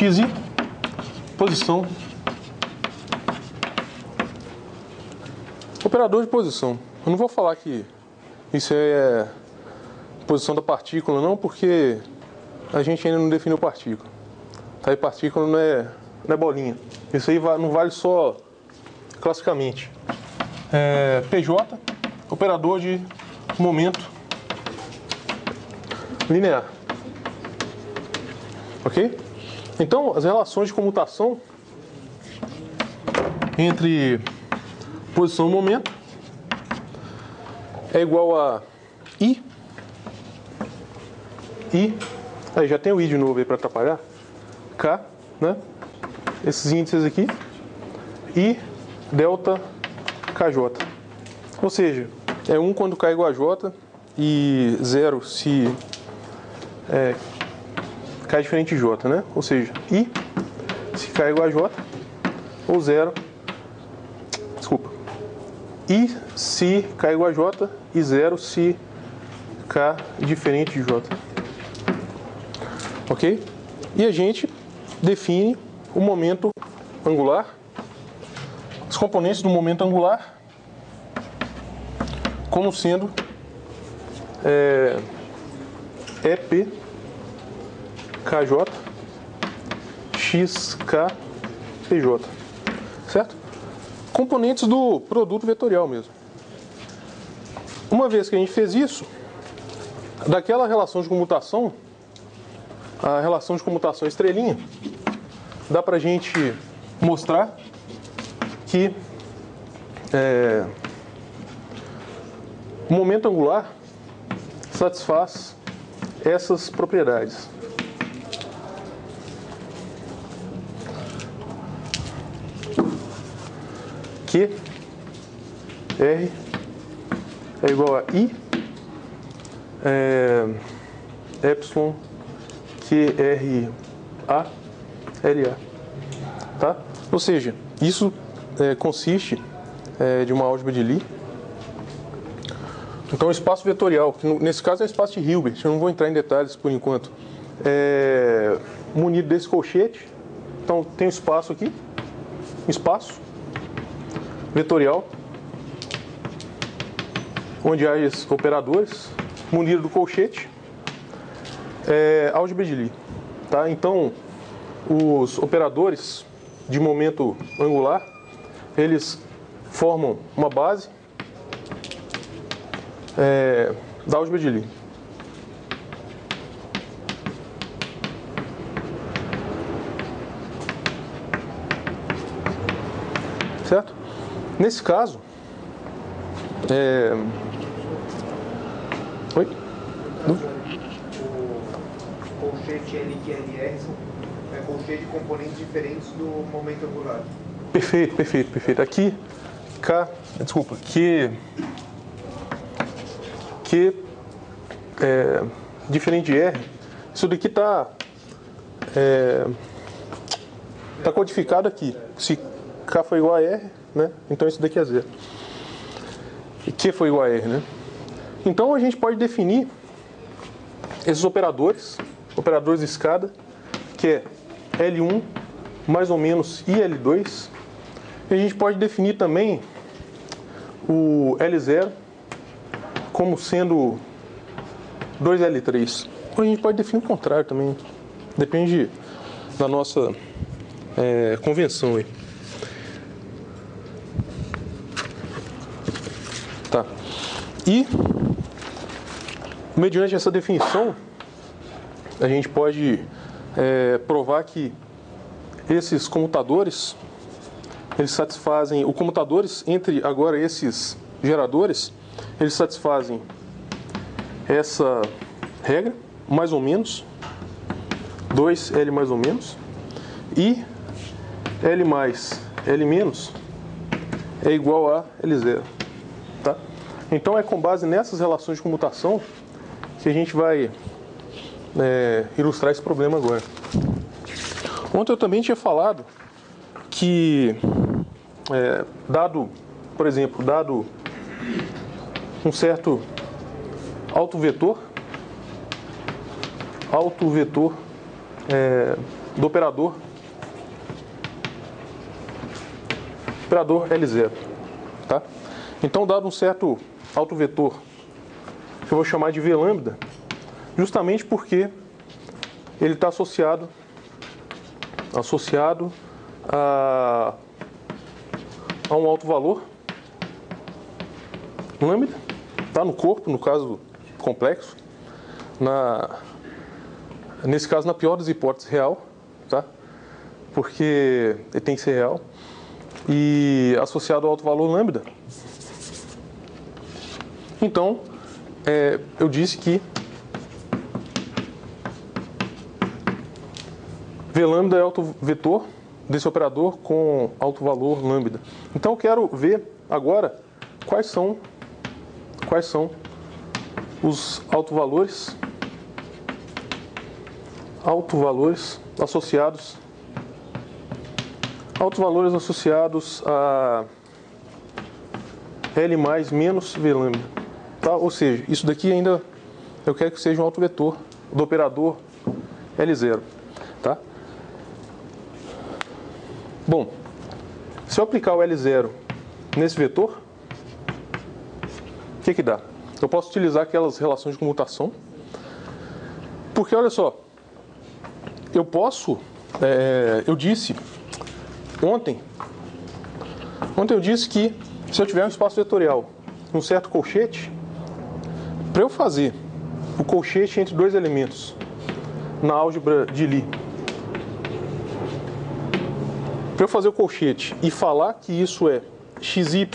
x e posição. Operador de posição. Eu não vou falar que isso é posição da partícula não, porque a gente ainda não definiu partícula. Tá? E partícula não é bolinha. Isso aí não vale só classicamente. PJ, operador de momento linear. Ok? Então, as relações de comutação entre posição e momento é igual a I. Aí já tem o I de novo aí para atrapalhar. K, né? Esses índices aqui. E delta KJ. Ou seja, é 1 quando K é igual a J e 0 se K é diferente de J, né? Ou seja, I se K é igual a J ou 0. Desculpa. I se K é igual a J e 0 se K é diferente de J. Ok? E a gente define o momento angular, os componentes do momento angular, como sendo EP KJ XK PJ. Certo? Componentes do produto vetorial mesmo. Uma vez que a gente fez isso, daquela relação de comutação, a relação de comutação estrelinha, dá pra gente mostrar que o momento angular satisfaz essas propriedades. Que R é igual a I epsilon QRA LA. Tá? Ou seja, isso consiste de uma álgebra de Lie. Então, o espaço vetorial, que nesse caso é o espaço de Hilbert, eu não vou entrar em detalhes por enquanto, munido desse colchete. Então, tem um espaço aqui, espaço vetorial, onde há esses operadores, munido do colchete, álgebra de Lie. Tá? Então, os operadores de momento angular, eles formam uma base da álgebra de Lie. Certo? Nesse caso, oi? O colchete LQLR são colchete de componentes diferentes do momento angular. Perfeito. Aqui, Q diferente de R, isso daqui está codificado aqui. Se K foi igual a R, né? Então isso daqui é 0. E Q foi igual a R, né? Então a gente pode definir esses operadores de escada, que é L1 mais ou menos IL2. E a gente pode definir também o L0 como sendo 2L3. Ou a gente pode definir o contrário também. Depende da nossa convenção aí. Tá. E, mediante essa definição, a gente pode provar que esses comutadores, eles satisfazem, os comutadores entre agora esses geradores, eles satisfazem essa regra, mais ou menos, 2L mais ou menos, e L mais L menos é igual a L0. Tá? Então é com base nessas relações de comutação que a gente vai ilustrar esse problema agora. Ontem eu também tinha falado que, por exemplo, dado um certo autovetor do operador L0, tá? Então, dado um certo autovetor, que eu vou chamar de V lambda, justamente porque ele está associado a um alto valor lambda, tá? No corpo, no caso complexo, nesse caso, na pior das hipóteses, real, tá? Porque ele tem que ser real, e associado ao alto valor lambda. Então, eu disse que V lambda é autovetor desse operador com alto valor lambda. Então, eu quero ver agora quais são os autovalores associados a L mais menos V lambda, tá? Ou seja, isso daqui ainda eu quero que seja um autovetor do operador L0, tá? Bom, se eu aplicar o L0 nesse vetor, o que dá? Eu posso utilizar aquelas relações de comutação, porque olha só, eu disse ontem eu disse que se eu tiver um espaço vetorial, um certo colchete, para eu fazer o colchete entre dois elementos na álgebra de Lie, para eu fazer o colchete e falar que isso é xy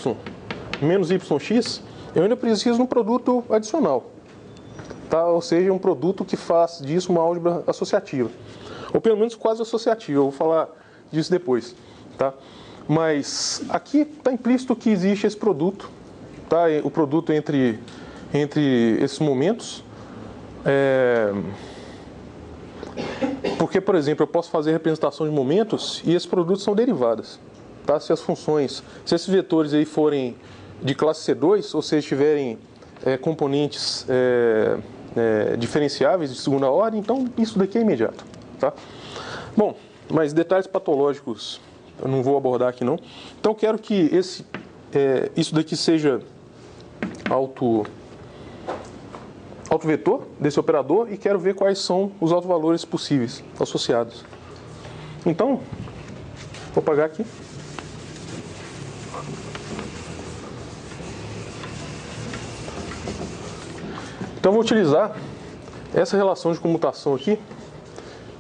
menos yx, eu ainda preciso de um produto adicional, tá? Ou seja, um produto que faz disso uma álgebra associativa, ou pelo menos quase associativa. Eu vou falar disso depois, tá? Mas aqui está implícito que existe esse produto, tá? O produto entre esses momentos. Porque, por exemplo, eu posso fazer representação de momentos e esses produtos são derivadas, tá? Se esses vetores aí forem de classe C2, ou seja, tiverem componentes diferenciáveis de segunda ordem, então isso daqui é imediato, tá? Bom, mas detalhes patológicos eu não vou abordar aqui não. Então eu quero que isso daqui seja autovetor desse operador e quero ver quais são os autovalores possíveis associados. Então, vou apagar aqui. Então, vou utilizar essa relação de comutação aqui,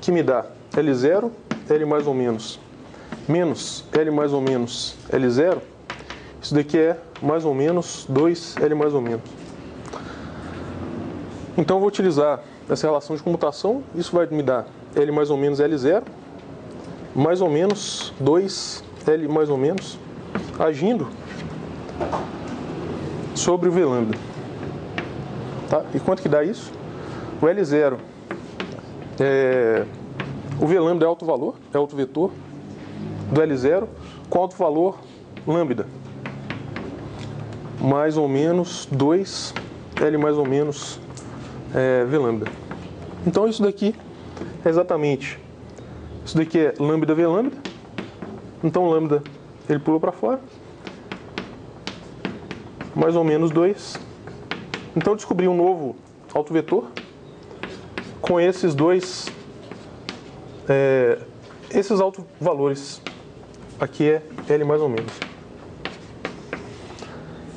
que me dá L0, L mais ou menos L mais ou menos L0. Isso daqui é mais ou menos 2L mais ou menos. Então, eu vou utilizar essa relação de comutação. Isso vai me dar L mais ou menos L0, mais ou menos 2L mais ou menos, agindo sobre o V lambda. Tá? E quanto que dá isso? O L0, o V lambda é alto valor, é alto vetor do L0 com alto valor lambda, mais ou menos 2L mais ou menos V lambda. Então isso daqui é exatamente, isso daqui é lambda V lambda, então lambda ele pulou para fora, mais ou menos 2. Então eu descobri um novo autovetor com esses esses autovalores. Aqui é L mais ou menos.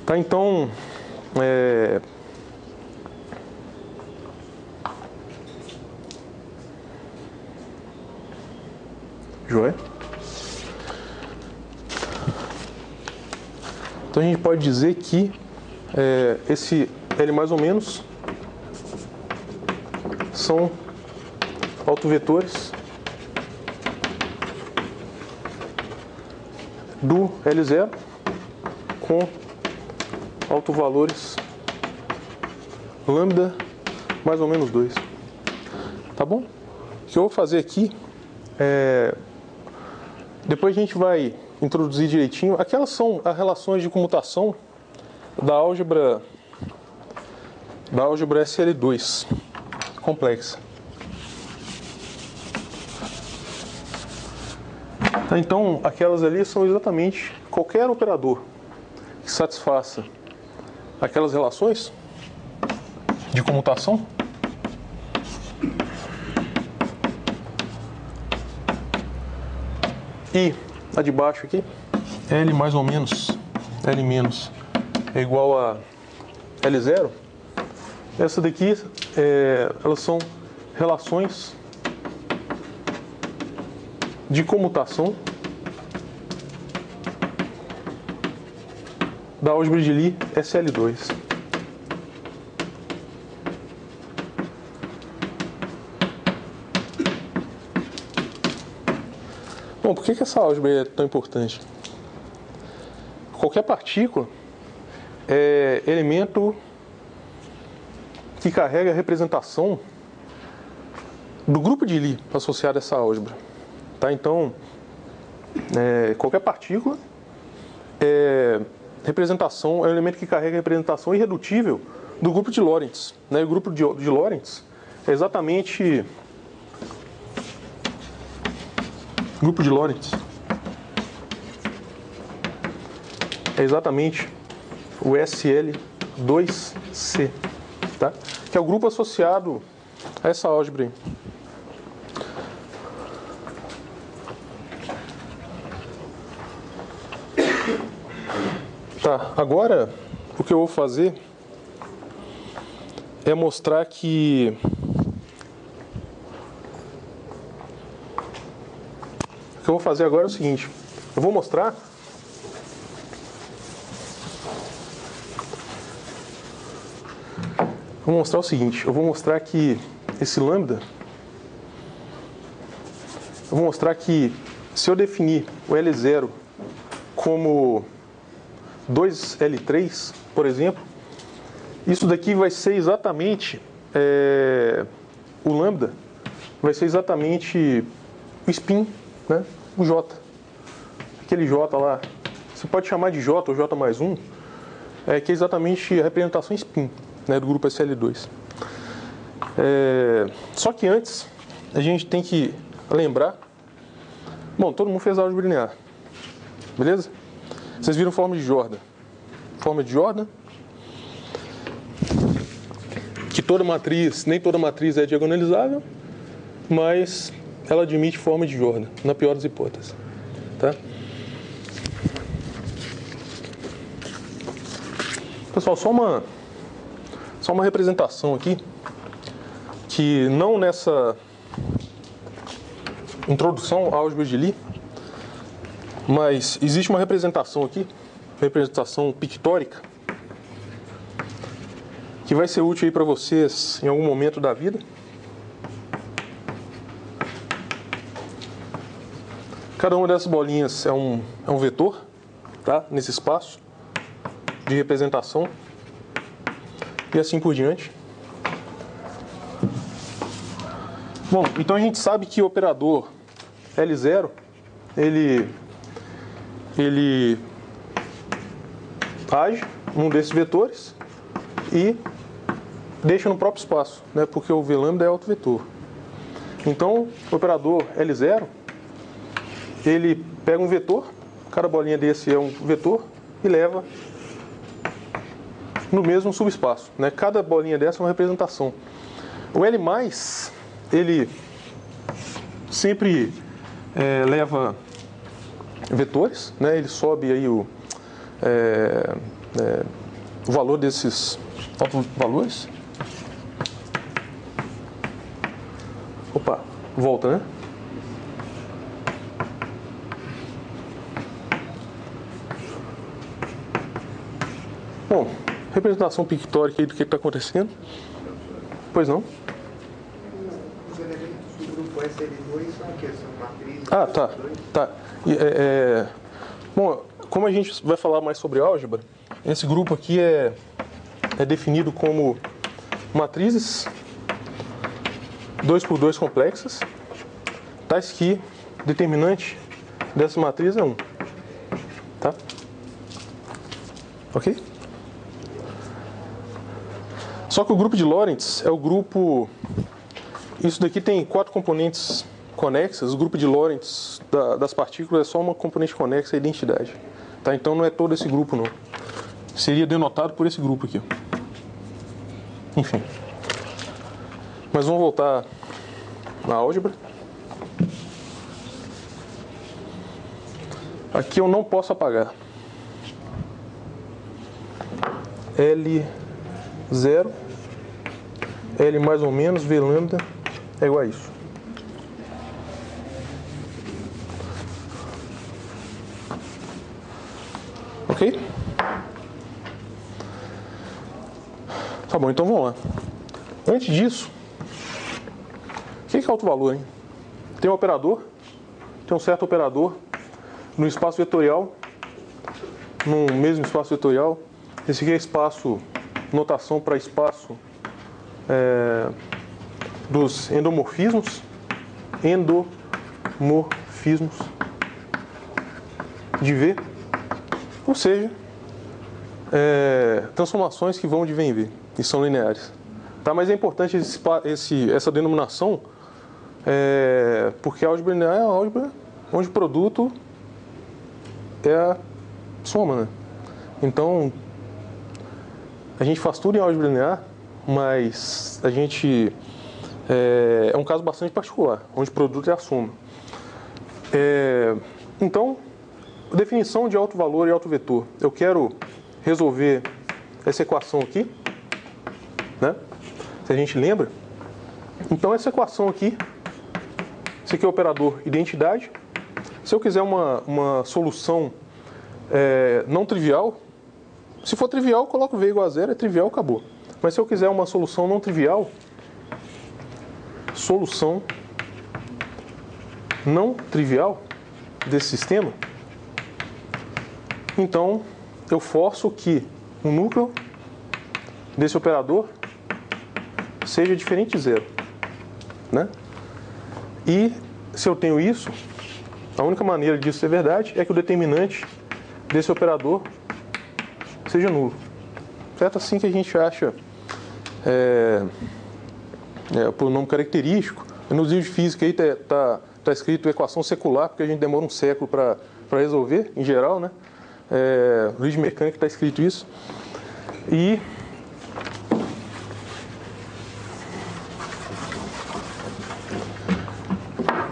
Tá, então, joia? Então a gente pode dizer que esse L mais ou menos são autovetores do L0 com autovalores lambda mais ou menos 2. Tá bom? O que eu vou fazer aqui depois a gente vai introduzir direitinho. Aquelas são as relações de comutação da álgebra SL2 complexa. Então, aquelas ali são exatamente qualquer operador que satisfaça aquelas relações de comutação e a de baixo aqui, L mais ou menos, L menos é igual a L0. Essa daqui, elas são relações de comutação da álgebra de Lie SL2. Bom, por que essa álgebra é tão importante? Qualquer partícula é elemento que carrega a representação do grupo de Lie associado a essa álgebra. Tá? Então, qualquer partícula é um elemento que carrega a representação irredutível do grupo de Lorentz. Né? O grupo de Lorentz é exatamente... grupo de Lorentz é exatamente o SL2C, tá? Que é o grupo associado a essa álgebra aí. Tá, agora o que eu vou fazer é mostrar que o que eu vou fazer agora é o seguinte: eu vou mostrar o seguinte, eu vou mostrar que esse lambda, eu vou mostrar que se eu definir o L0 como 2L3, por exemplo, isso daqui vai ser exatamente, o lambda vai ser exatamente o spin, né? O J. Aquele J lá, você pode chamar de J ou J mais 1, que é exatamente a representação spin, né, do grupo SL2. Só que antes, a gente tem que lembrar... Bom, todo mundo fez álgebra linear, beleza? Vocês viram forma de Jordan. Forma de Jordan, que nem toda matriz é diagonalizável, mas ela admite forma de Jordan, na pior das hipóteses. Tá? Pessoal, só uma representação aqui, que não nessa introdução à álgebra de Lie, mas existe uma representação aqui, representação pictórica, que vai ser útil aí para vocês em algum momento da vida. Cada uma dessas bolinhas é um vetor, tá? Nesse espaço de representação e assim por diante. Bom, então a gente sabe que o operador L0 ele age num desses vetores e deixa no próprio espaço, né? Porque o V lambda é autovetor. Então, o operador L0 ele pega um vetor, cada bolinha desse é um vetor, e leva no mesmo subespaço, né? Cada bolinha dessa é uma representação. O L+, ele sempre leva vetores, né? Ele sobe aí o valor desses valores. Opa, volta, né? Bom, representação pictórica aí do que está acontecendo. Pois não? Os elementos do grupo SL2 são o quê? São matrizes? Ah, tá. Bom, como a gente vai falar mais sobre álgebra, esse grupo aqui é definido como matrizes 2×2 complexas, tais que determinante dessa matriz é 1. Tá? Ok? Só que o grupo de Lorentz é o grupo... Isso daqui tem 4 componentes conexas, o grupo de Lorentz das partículas é só uma componente conexa à identidade. Tá? Então não é todo esse grupo, não. Seria denotado por esse grupo aqui. Enfim. Mas vamos voltar na álgebra. Aqui eu não posso apagar. L0, L mais ou menos, V lambda é igual a isso. Ok? Tá bom, então vamos lá. Antes disso, o que é alto valor, hein? Tem um operador, tem um certo operador no espaço vetorial, no mesmo espaço vetorial. Esse aqui é espaço, notação para espaço dos endomorfismos. Endomorfismos de V. Ou seja, transformações que vão de V em V e são lineares. Tá? Mas é importante essa denominação, porque a álgebra linear é a álgebra onde o produto é a soma, né? Então, a gente faz tudo em álgebra linear, mas a gente é um caso bastante particular, onde o produto é a soma. Então, definição de alto valor e alto vetor. Eu quero resolver essa equação aqui, né? Se a gente lembra. Então, essa equação aqui, esse aqui é o operador identidade. Se eu quiser uma solução não trivial, se for trivial, eu coloco V igual a zero, é trivial, acabou. Mas se eu quiser uma solução não trivial, solução não trivial desse sistema, então eu forço que o núcleo desse operador seja diferente de zero, né? E se eu tenho isso, a única maneira disso ser verdade é que o determinante desse operador seja nulo. Certo? Assim que a gente acha pronome característico. Nos livros de física aí tá escrito equação secular, porque a gente demora um século para resolver, em geral, né? No livro de mecânica está escrito isso. E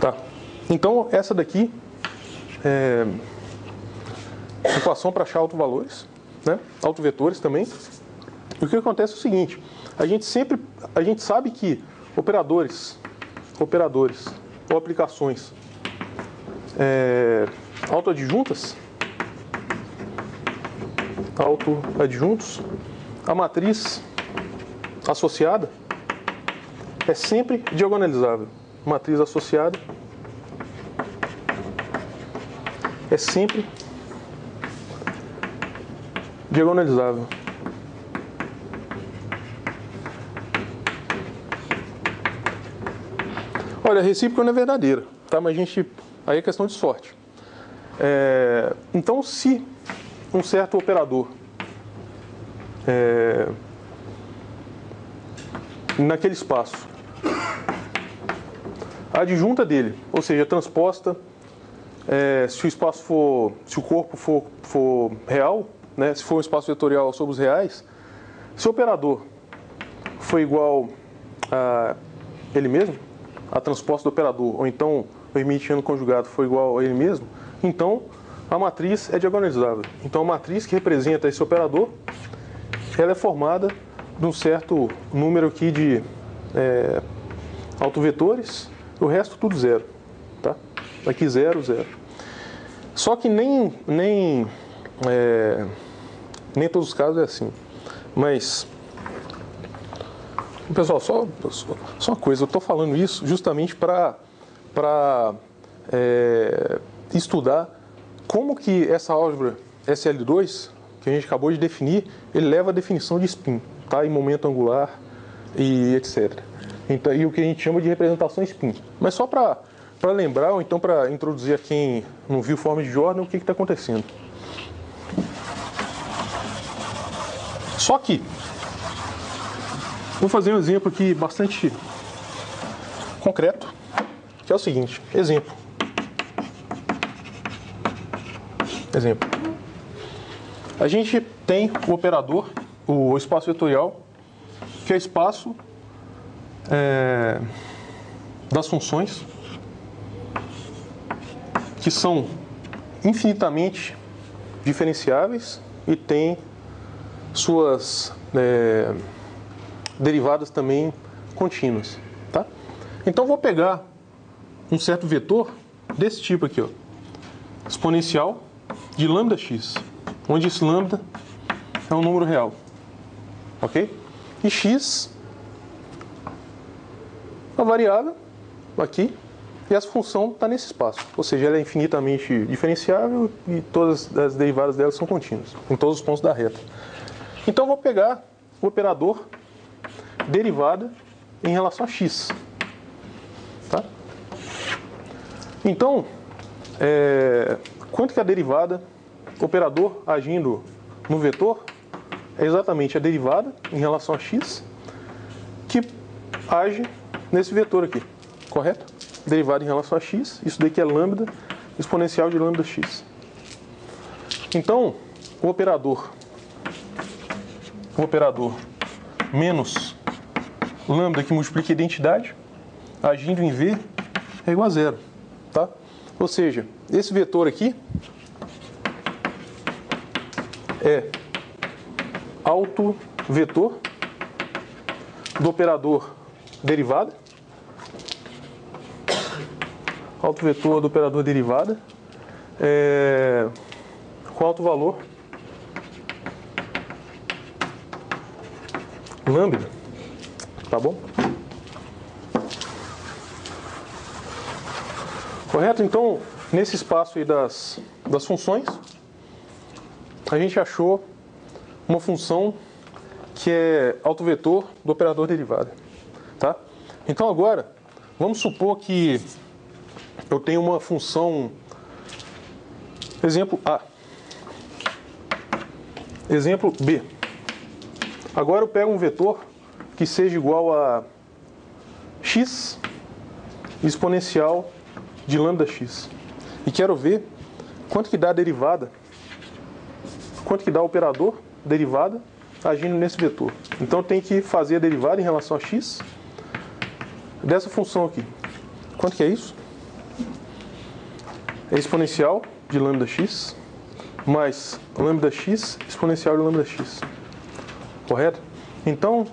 tá. Então, essa daqui é equação para achar autovalores, né? Autovetores também. E o que acontece é o seguinte: a gente sabe que operadores ou aplicações autoadjuntos, a matriz associada é sempre diagonalizável. Matriz associada é sempre diagonalizável. Olha, a recíproca não é verdadeira, tá? Mas aí é questão de sorte. Então, se um certo operador naquele espaço, a adjunta dele, ou seja, transposta, se o corpo for real, né, se for um espaço vetorial sobre os reais, se o operador for igual a ele mesmo, a transposta do operador, ou então o hermitiano conjugado for igual a ele mesmo, então a matriz é diagonalizável. Então a matriz que representa esse operador, ela é formada de um certo número aqui de autovetores, o resto tudo zero, tá? Aqui 0, 0. Só que nem todos os casos é assim. Mas, pessoal, só uma coisa, eu estou falando isso justamente para estudar como que essa álgebra SL2, que a gente acabou de definir, ele leva a definição de spin, tá? Em momento angular e etc. Então, e o que a gente chama de representação spin. Mas só para lembrar, ou então para introduzir a quem não viu forma de Jordan, o que está acontecendo. Só que, vou fazer um exemplo aqui bastante concreto, que que é o seguinte, exemplo. A gente tem o operador, o espaço vetorial, que é espaço das funções, que são infinitamente diferenciáveis e tem suas derivadas também contínuas, tá? Então vou pegar um certo vetor desse tipo aqui, ó, exponencial de lambda x, onde esse lambda é um número real, ok? E x, a variável aqui, e essa função está nesse espaço, ou seja, ela é infinitamente diferenciável e todas as derivadas dela são contínuas, em todos os pontos da reta. Então, eu vou pegar o operador derivada em relação a x. Tá? Então, quanto que a derivada, o operador agindo no vetor, é exatamente a derivada em relação a x que age nesse vetor aqui, correto? Derivada em relação a x, isso daqui é lambda exponencial de lambda x. Então, o operador menos lambda que multiplica a identidade, agindo em v, é igual a zero. Tá? Ou seja, esse vetor aqui é autovetor do operador derivada. Autovetor do operador derivada com alto valor lambda, tá bom? Correto? Então, nesse espaço aí das funções, a gente achou uma função que é autovetor do operador derivada, tá? Então agora, vamos supor que eu tenho uma função, exemplo A, exemplo B. Agora eu pego um vetor que seja igual a x exponencial de lambda x. E quero ver quanto que dá a derivada, quanto que dá o operador derivada agindo nesse vetor. Então eu tenho que fazer a derivada em relação a x dessa função aqui. Quanto que é isso? É exponencial de lambda x mais lambda x exponencial de lambda x. Correto? Então,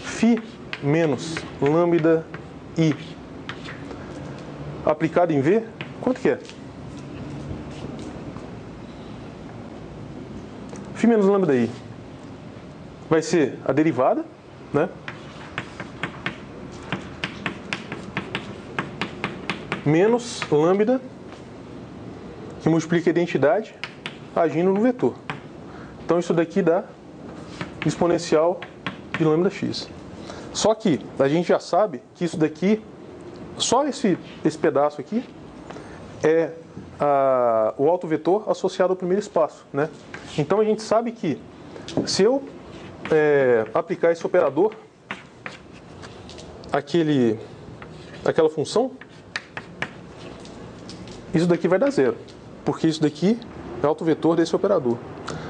φ menos lambda i aplicado em v, quanto que é? Φ menos lambda i vai ser a derivada, né? Menos lambda, que multiplica a identidade, agindo no vetor. Então, isso daqui dá exponencial de lambda x. Só que a gente já sabe que isso daqui, só esse pedaço aqui, é o autovetor associado ao primeiro espaço, né? Então a gente sabe que se eu aplicar esse operador, aquela função, isso daqui vai dar zero, porque isso daqui é o autovetor desse operador.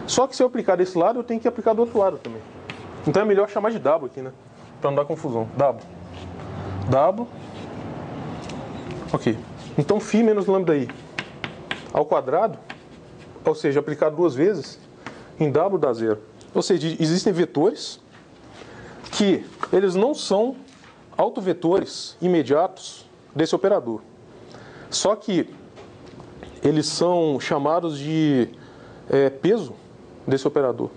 Só que se eu aplicar desse lado, eu tenho que aplicar do outro lado também. Então é melhor chamar de W aqui, né? Para não dar confusão. W. Ok. Então φ menos lambda i ao quadrado, ou seja, aplicado duas vezes, em W dá zero. Ou seja, existem vetores que eles não são autovetores imediatos desse operador. Só que eles são chamados de peso desse operador.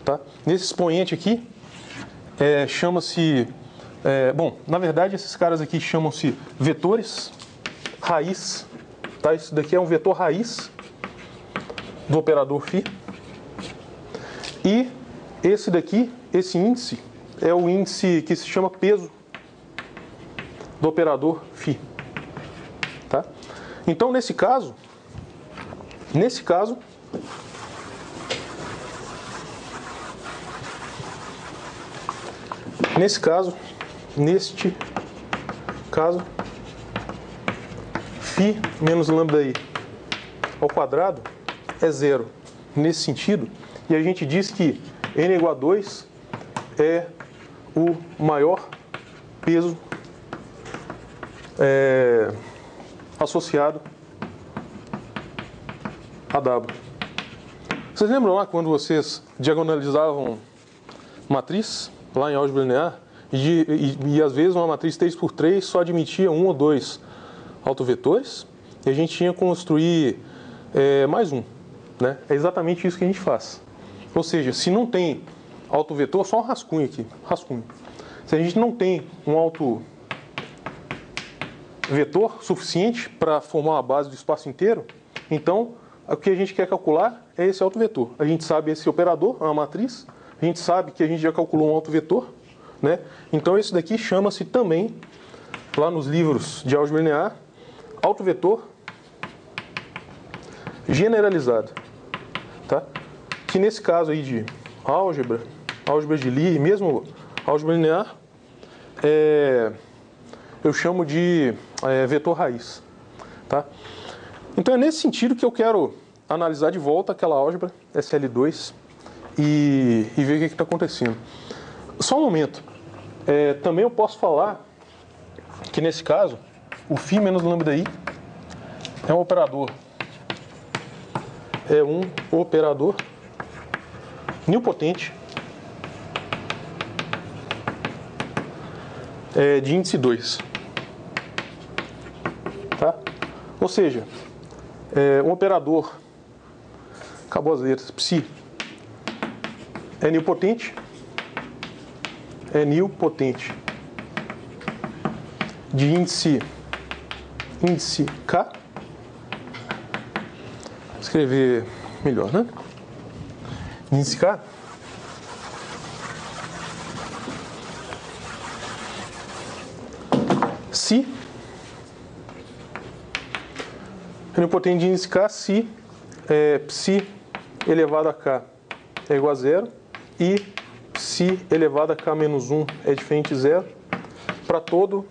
Tá? Nesse expoente aqui, chama-se... bom, na verdade, esses caras aqui chamam-se vetores raiz. Tá? Isso daqui é um vetor raiz do operador φ. E esse daqui, esse índice, é o índice que se chama peso do operador φ. Tá? Então, nesse caso, neste caso, φ menos lambda i ao quadrado é zero nesse sentido, e a gente diz que n igual a 2 é o maior peso associado a W. Vocês lembram lá quando vocês diagonalizavam matriz, lá em álgebra linear, e às vezes uma matriz 3x3 só admitia um ou dois autovetores, e a gente tinha que construir mais um, né? É exatamente isso que a gente faz. Ou seja, se não tem autovetor, só um rascunho aqui, rascunho. Se a gente não tem um autovetor suficiente para formar uma base do espaço inteiro, então o que a gente quer calcular é esse autovetor. A gente sabe esse operador, é uma matriz, a gente sabe que a gente já calculou um autovetor, né? Então esse daqui chama-se também, lá nos livros de álgebra linear, autovetor generalizado, tá? Que nesse caso aí de álgebra de Lie, mesmo álgebra linear, eu chamo de vetor raiz, tá? Então é nesse sentido que eu quero analisar de volta aquela álgebra SL2 e ver o que está acontecendo. Só um momento. Também eu posso falar que nesse caso o φ menos lambda i é um operador nilpotente de índice 2, tá? Ou seja, um operador, acabou as letras, psi, é nilpotente de índice K. Vou escrever melhor, né? Índice K. Se nilpotente de índice K, se psi elevado a K é igual a zero e psi elevado a K menos 1 é diferente de zero para todo...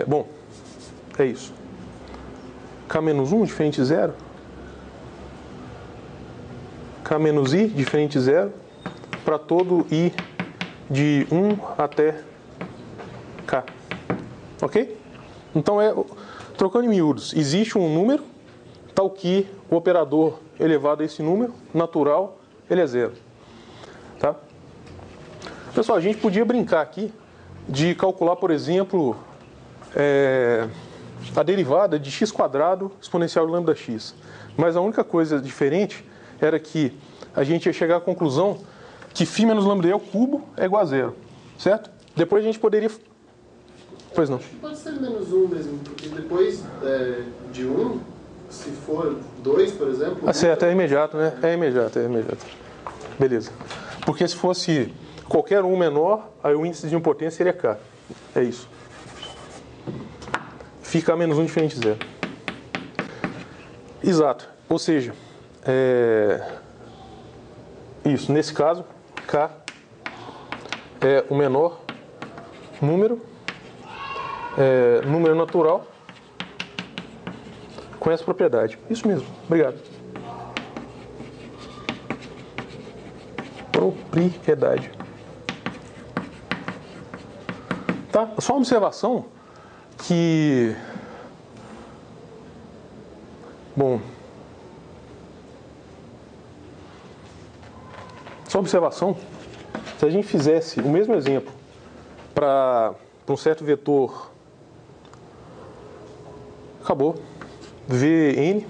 bom, é isso. K menos 1 diferente de zero. K menos i diferente de zero para todo i de 1 até K. Ok? Então, trocando em miúdos, existe um número tal que o operador elevado a esse número, natural, ele é zero. Tá? Pessoal, a gente podia brincar aqui de calcular, por exemplo, a derivada de x² exponencial de lambda x. Mas a única coisa diferente era que a gente ia chegar à conclusão que φ menos lambda i ao cubo é igual a zero. Certo? Depois a gente poderia... Pois não. Pode ser menos 1 mesmo, porque depois de 1, se for 2, por exemplo... Certo, é imediato, né? É imediato. Beleza. Porque se fosse qualquer 1 menor, aí o índice de impotência seria K. É isso. Fica menos 1 diferente de zero. Exato. Ou seja, isso. Nesse caso, K é o menor número natural com essa propriedade. Isso mesmo. Obrigado. Propriedade. Tá? Só uma observação que... Bom... Só uma observação. Se a gente fizesse o mesmo exemplo para um certo vetor... Acabou. Vn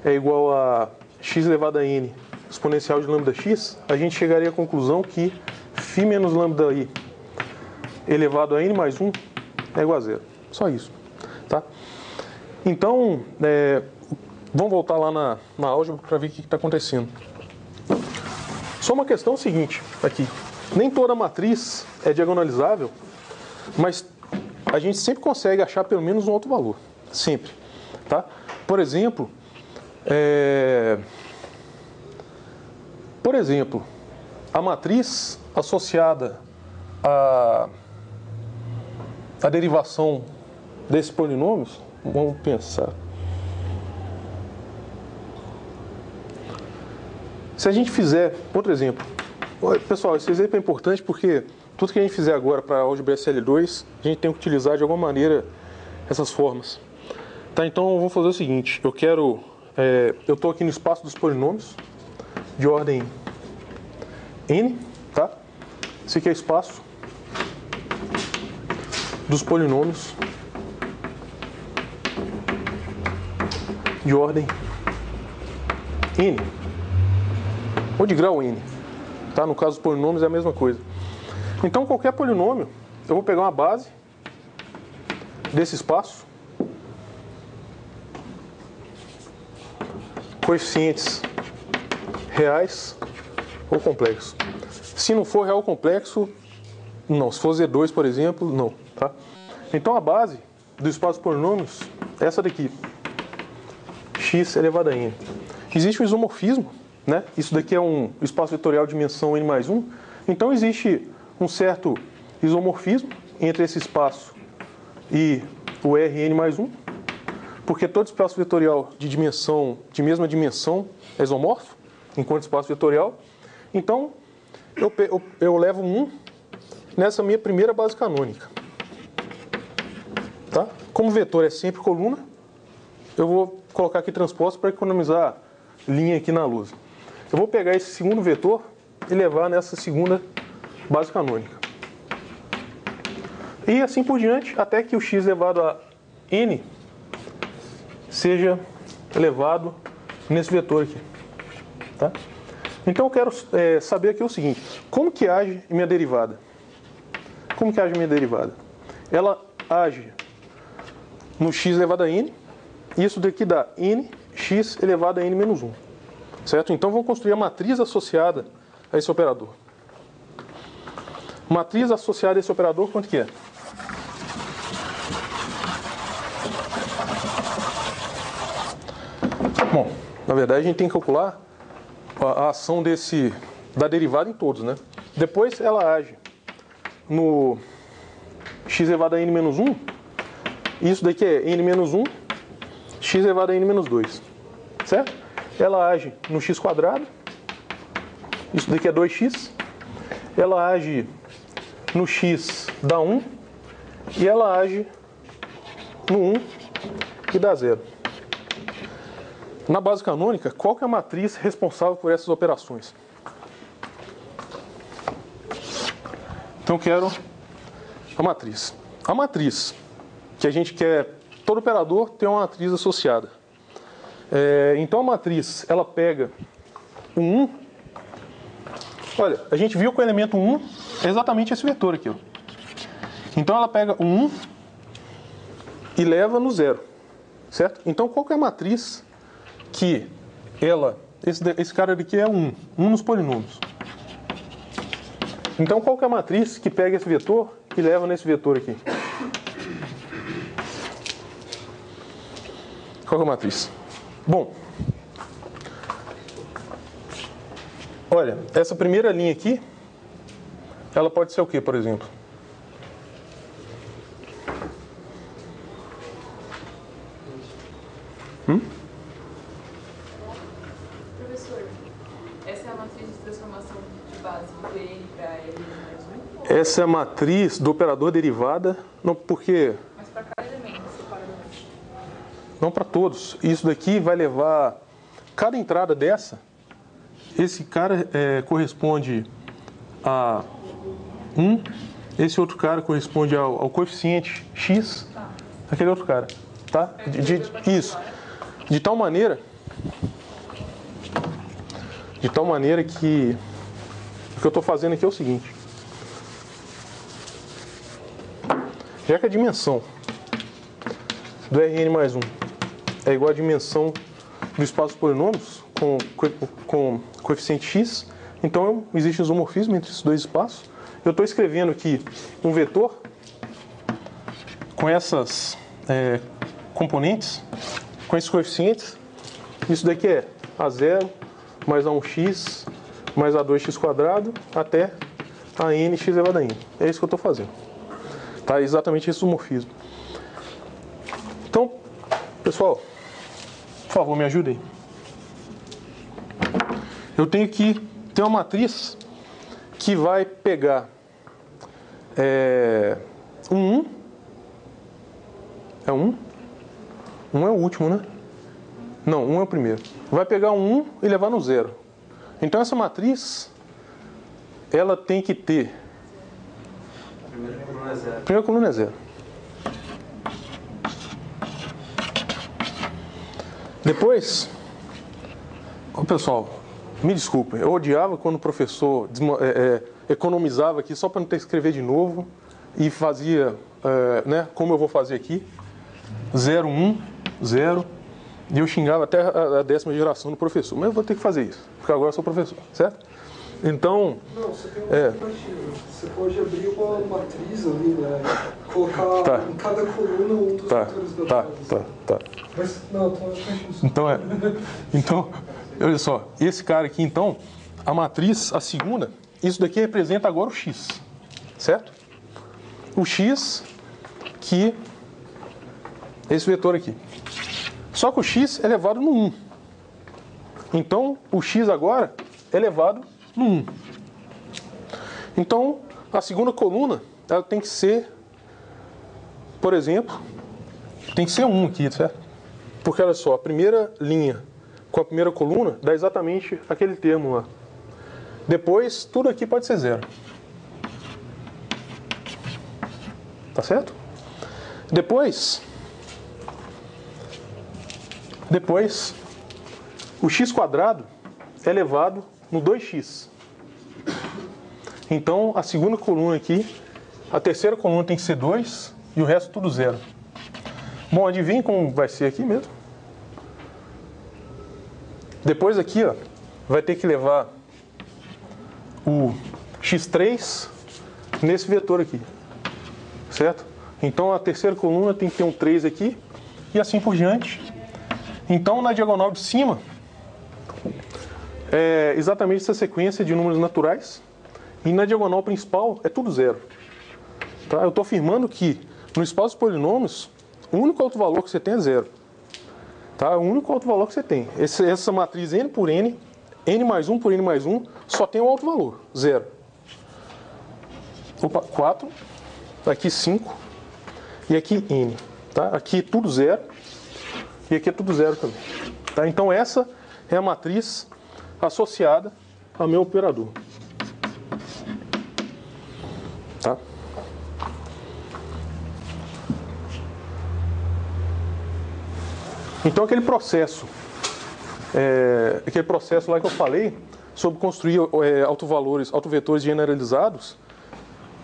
é igual a x elevado a n exponencial de lambda x, a gente chegaria à conclusão que φ menos lambda i elevado a n mais 1 é igual a zero. Só isso. Tá? Então, vamos voltar lá na álgebra para ver o que está acontecendo. Só uma questão seguinte aqui. Nem toda matriz é diagonalizável, mas a gente sempre consegue achar pelo menos um outro valor. Sempre. Tá? Por exemplo, a matriz associada à derivação desses polinômios, vamos pensar. Se a gente fizer outro exemplo, pessoal, esse exemplo é importante porque tudo que a gente fizer agora para a álgebra SL2, a gente tem que utilizar de alguma maneira essas formas. Tá, então eu vou fazer o seguinte, eu estou aqui no espaço dos polinômios de ordem n, tá? Esse aqui é o espaço dos polinômios de ordem n, ou de grau n, tá? No caso dos polinômios é a mesma coisa. Então qualquer polinômio, eu vou pegar uma base desse espaço, coeficientes reais ou complexos. Se não for real ou complexo, não. Se for Z2, por exemplo, não. Tá? Então a base do espaço de polinômios é essa daqui, x elevado a n. Existe um isomorfismo, né? Isso daqui é um espaço vetorial de dimensão n mais 1. Então existe um certo isomorfismo entre esse espaço e o Rn mais 1, porque todo espaço vetorial de mesma dimensão é isomorfo, enquanto espaço vetorial. Então, eu levo 1 nessa minha primeira base canônica. Tá? Como o vetor é sempre coluna, eu vou colocar aqui transposto para economizar linha aqui na luz. Eu vou pegar esse segundo vetor e levar nessa segunda base canônica. E assim por diante, até que o x elevado a n seja elevado nesse vetor aqui. Tá? Então eu quero saber aqui o seguinte, como que age minha derivada? Como que age minha derivada? Ela age no x elevado a n, e isso daqui dá n x elevado a n menos 1. Certo? Então vamos construir a matriz associada a esse operador. Matriz associada a esse operador, quanto que é? Bom, na verdade a gente tem que calcular a ação da derivada em todos, né? Depois ela age no x elevado a n menos 1, isso daqui é n menos 1, x elevado a n menos 2, certo? Ela age no x quadrado, isso daqui é 2x, ela age no x dá 1, e ela age no 1 e dá 0. Na base canônica, qual que é a matriz responsável por essas operações? Então eu quero a matriz. A matriz que a gente quer, todo operador tem uma matriz associada. Então a matriz, ela pega o 1. Olha, a gente viu que o elemento 1 é exatamente esse vetor aqui. Ó. Então ela pega o 1 e leva no 0. Certo? Então qual que é a matriz que esse cara aqui é 1 nos polinômios. Então qual que é a matriz que pega esse vetor e leva nesse vetor aqui? Qual que é a matriz? Bom, olha, essa primeira linha aqui, ela pode ser o que, por exemplo? Professor, essa é a matriz de transformação de base do n para L mais 1? Essa é a matriz do operador derivada, não porque... Mas para cada elemento, separadamente. Não para todos. Isso daqui vai levar... Cada entrada dessa, esse cara corresponde a 1, esse outro cara corresponde ao coeficiente x, aquele outro cara. Tá? Isso. De tal maneira que o que eu estou fazendo aqui é o seguinte. Já que a dimensão do Rn mais 1 é igual à dimensão do espaço dos polinômios com coeficiente x, então existe isomorfismo entre esses dois espaços. Eu estou escrevendo aqui um vetor com essas componentes, com esses coeficientes. Isso daqui é A0 mais A1x mais A2x quadrado até a n x elevado a n. É isso que eu estou fazendo. Tá? Exatamente esse isomorfismo. Pessoal, por favor, me ajudem. Eu tenho que ter uma matriz que vai pegar um 1. É 1? 1 é o último, né? Não, 1 é o primeiro. Vai pegar um 1 e levar no 0. Então essa matriz, ela tem que ter... A primeira coluna é 0. A primeira coluna é 0. Depois, pessoal, me desculpem, eu odiava quando o professor economizava aqui só para não ter que escrever de novo e fazia, né, como eu vou fazer aqui, 0, 1, 0, e eu xingava até a 10ª geração do professor, mas eu vou ter que fazer isso, porque agora eu sou professor, certo? Então... Não, você tem uma alternativa. Você pode abrir uma matriz ali, né? Colocar em cada coluna um dos fatores da base. Tá. Mas, não, tô achando isso. Então, olha só, esse cara aqui, então, a matriz, a segunda, isso daqui representa agora o x, certo? O x que... esse vetor aqui. Só que o x é elevado no 1. Então, o x agora é elevado no 1. Então, a segunda coluna, ela tem que ser, por exemplo, tem que ser 1 aqui, certo? Porque, olha só, a primeira linha com a primeira coluna dá exatamente aquele termo lá. Depois, tudo aqui pode ser 0. Tá certo? Depois, o x quadrado é elevado no 2x. Então, a segunda coluna aqui, a terceira coluna tem que ser 2 e o resto tudo 0. Bom, adivinha como vai ser aqui mesmo? Depois aqui, ó, vai ter que levar o x3 nesse vetor aqui, certo? Então, a terceira coluna tem que ter um 3 aqui e assim por diante. Então, na diagonal de cima, é exatamente essa sequência de números naturais. E na diagonal principal é tudo 0. Tá? Eu estou afirmando que no espaço dos polinômios, o único alto valor que você tem é 0. Tá? O único alto valor que você tem. Essa matriz n por n, n mais 1 por n mais 1, só tem um alto valor, 0. Opa, 4. Aqui 5. E aqui n. Tá? Aqui tudo 0. E aqui é tudo 0 também. Tá? Então essa é a matriz associada ao meu operador. Tá? Então aquele processo lá que eu falei sobre construir autovetores generalizados,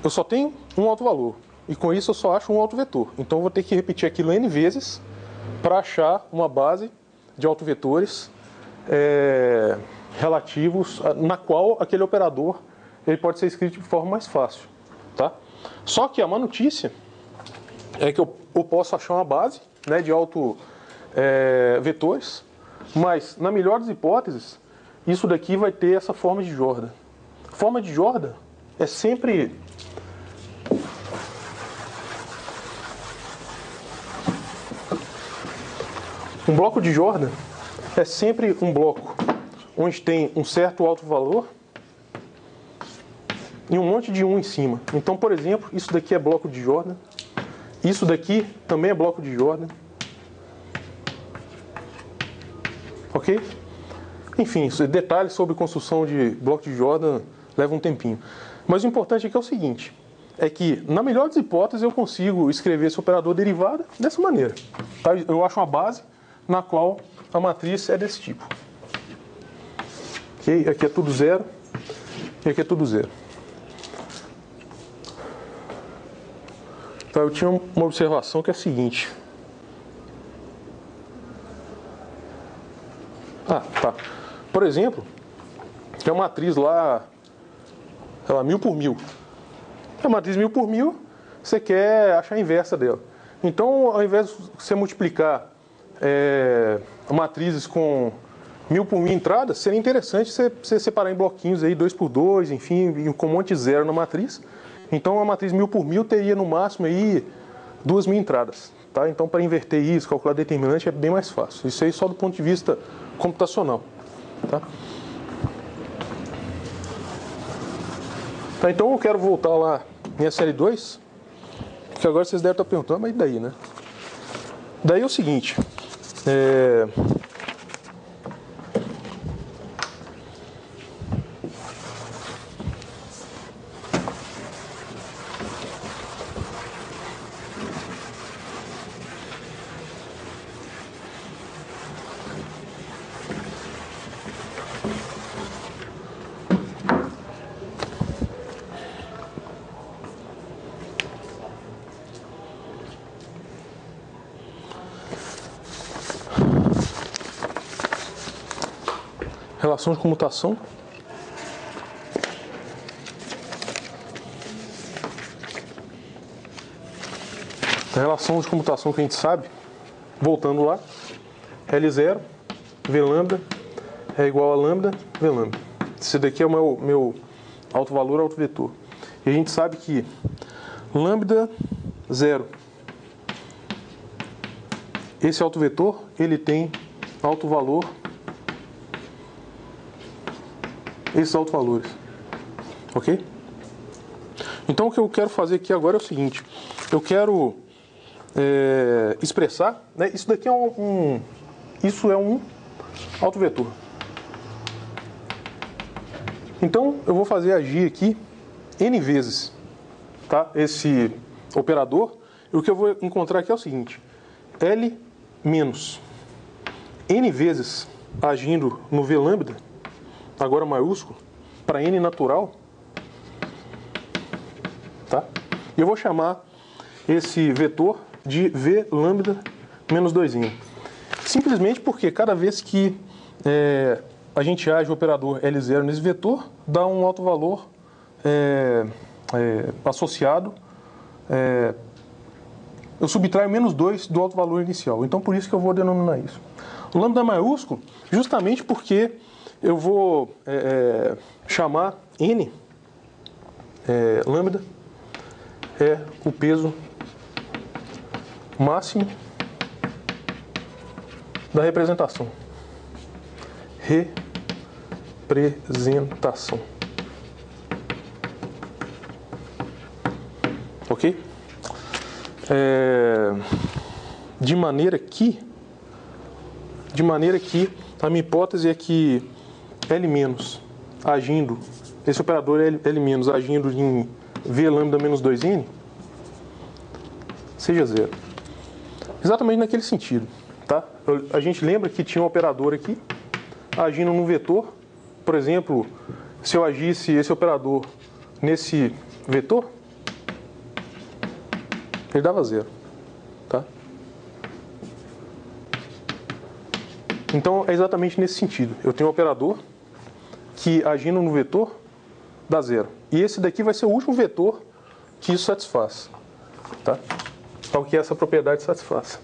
eu só tenho um autovalor. E com isso eu só acho um autovetor. Então eu vou ter que repetir aquilo n vezes para achar uma base de autovetores relativos, na qual aquele operador ele pode ser escrito de forma mais fácil. Tá? Só que a má notícia é que eu posso achar uma base, né, de autovetores, mas na melhor das hipóteses, isso daqui vai ter essa forma de Jordan. Forma de Jordan é sempre... Um bloco de Jordan é sempre um bloco onde tem um certo alto valor e um monte de 1 em cima. Então, por exemplo, isso daqui é bloco de Jordan. Isso daqui também é bloco de Jordan. Ok? Enfim, detalhes sobre construção de bloco de Jordan levam um tempinho. Mas o importante aqui é o seguinte, é que, na melhor das hipóteses, eu consigo escrever esse operador derivado dessa maneira. Tá? Eu acho uma base na qual a matriz é desse tipo. Ok? Aqui é tudo 0 e aqui é tudo 0. Então, eu tinha uma observação que é a seguinte. Tá. Por exemplo, tem uma matriz lá, sei lá, 1000 por 1000. A matriz 1000 por 1000, você quer achar a inversa dela. Então, ao invés de você multiplicar matrizes com 1000 por 1000 entradas, seria interessante você separar em bloquinhos aí, 2 por 2, enfim, com um monte de zero na matriz. Então, a matriz 1000 por 1000 teria no máximo aí 2000 entradas. Tá? Então, para inverter isso, calcular determinante é bem mais fácil. Isso aí só do ponto de vista computacional. Tá? Tá, então eu quero voltar lá em SL2, porque agora vocês devem estar perguntando, mas e daí, né? Daí é o seguinte, relação de comutação. A relação de comutação que a gente sabe, voltando lá, L0, V lambda é igual a lambda, V lambda. Esse daqui é o meu alto valor, alto vetor. E a gente sabe que lambda 0, esse alto vetor, ele tem alto valor, esses altos valores, ok? Então o que eu quero fazer aqui agora é o seguinte, eu quero expressar, né, isso daqui é isso é um alto vetor. Então eu vou fazer agir aqui n vezes, tá? Esse operador, e o que eu vou encontrar aqui é o seguinte, L menos n vezes agindo no V lambda, agora maiúsculo, para n natural, tá? E eu vou chamar esse vetor de V lambda menos 2n. Simplesmente porque cada vez que a gente age o operador L0 nesse vetor, dá um alto valor associado, eu subtraio menos 2 do alto valor inicial. Então por isso que eu vou denominar isso. O lambda maiúsculo, justamente porque eu vou chamar n, lambda, é o peso máximo da representação. Representação. Ok? De maneira que a minha hipótese é que L- agindo, esse operador L- agindo em V lambda menos 2n seja zero. Exatamente naquele sentido, tá? A gente lembra que tinha um operador aqui agindo num vetor. Por exemplo, se eu agisse esse operador nesse vetor, ele dava zero, tá? Então é exatamente nesse sentido. Eu tenho um operador que agindo no vetor dá zero. E esse daqui vai ser o último vetor que isso satisfaz, tá? Então que essa propriedade satisfaz.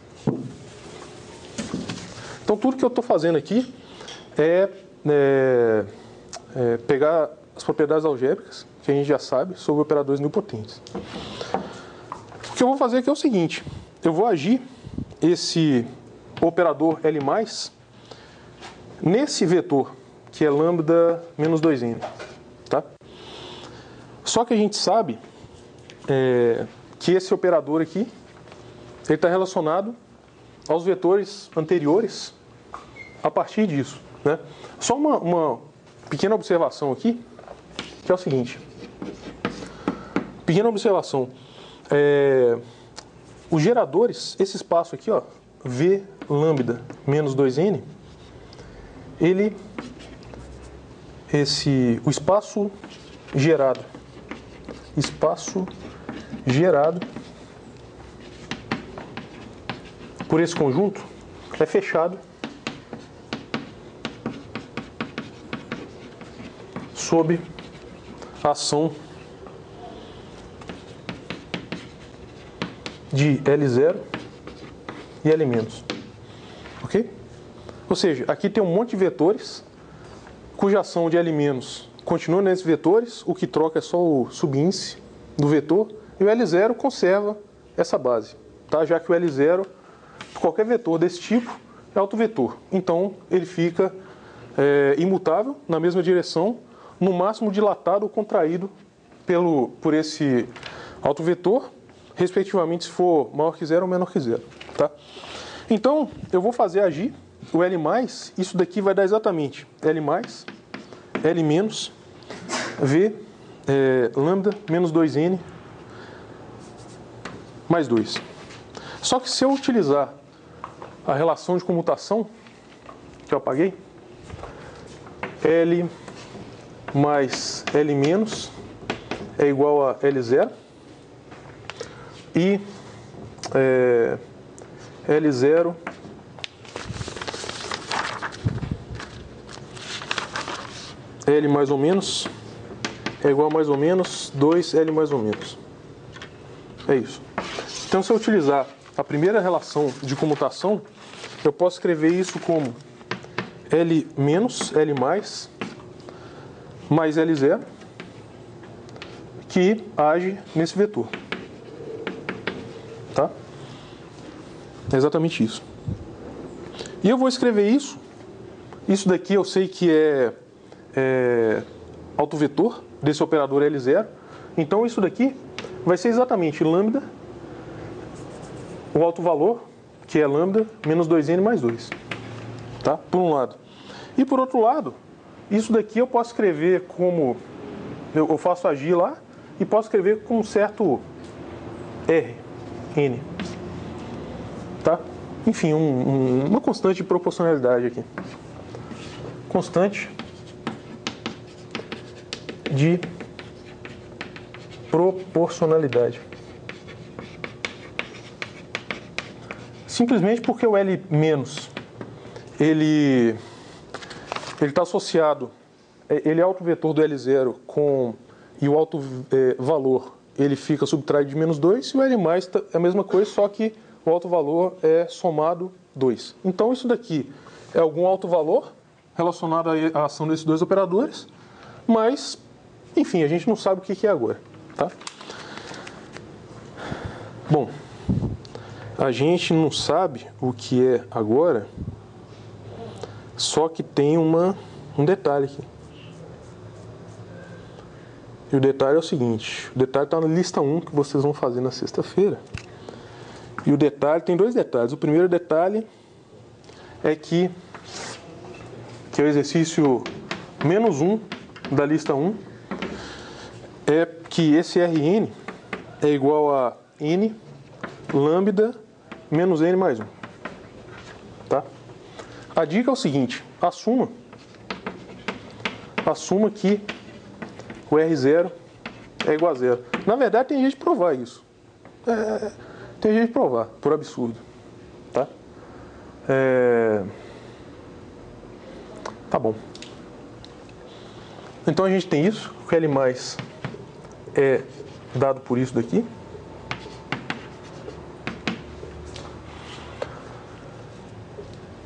Então tudo que eu estou fazendo aqui é pegar as propriedades algébricas que a gente já sabe sobre operadores nilpotentes. O que eu vou fazer aqui é o seguinte, eu vou agir esse operador L+, nesse vetor, que é lambda menos 2n, tá? Só que a gente sabe que esse operador aqui, ele está relacionado aos vetores anteriores a partir disso, né? Só uma pequena observação aqui, que é o seguinte. Pequena observação. Os geradores, esse espaço aqui, ó, V lambda menos 2n, o espaço gerado por esse conjunto é fechado sob a ação de L0 e L-, ok? Ou seja, aqui tem um monte de vetores cuja ação de L- continua nesses vetores, o que troca é só o subíndice do vetor, e o L0 conserva essa base, tá? Já que o L0, qualquer vetor desse tipo, é autovetor. Então, ele fica imutável na mesma direção, no máximo dilatado ou contraído por esse autovetor, respectivamente, se for maior que 0 ou menor que 0. Tá? Então, eu vou fazer agir o L+, isso daqui vai dar exatamente L+, L menos, V, lambda, menos 2N, mais 2. Só que se eu utilizar a relação de comutação, que eu apaguei, L mais L menos é igual a L0 e L0 L mais ou menos é igual a mais ou menos 2L mais ou menos. É isso. Então, se eu utilizar a primeira relação de comutação, eu posso escrever isso como L menos L mais L0, que age nesse vetor. Tá? É exatamente isso. E eu vou escrever isso. Isso daqui eu sei que é autovetor desse operador L0. Então, isso daqui vai ser exatamente lambda, o autovalor, que é lambda, menos 2N mais 2. Tá? Por um lado. E por outro lado, isso daqui eu posso escrever como... Eu faço agir lá e posso escrever com um certo R, N. Tá? Enfim, uma constante de proporcionalidade aqui. Constante de proporcionalidade. Simplesmente porque o L menos, ele está associado, ele é autovetor do L0 e o autovalor ele fica subtraído de menos 2, e o L mais é a mesma coisa, só que o autovalor é somado 2. Então isso daqui é algum autovalor relacionado à ação desses dois operadores, mas, enfim, a gente não sabe o que é agora. Tá? Bom, a gente não sabe o que é agora, só que tem um detalhe aqui. E o detalhe é o seguinte, o detalhe está na lista 1 que vocês vão fazer na sexta-feira. E o detalhe, tem dois detalhes. O primeiro detalhe é que é o exercício menos 1 da lista 1, é que esse Rn é igual a N lambda menos N mais 1. Tá? A dica é o seguinte, assuma que o R0 é igual a 0. Na verdade, tem jeito de provar isso. Tem jeito de provar, por absurdo. Tá? Tá bom. Então a gente tem isso, o L mais é dado por isso daqui.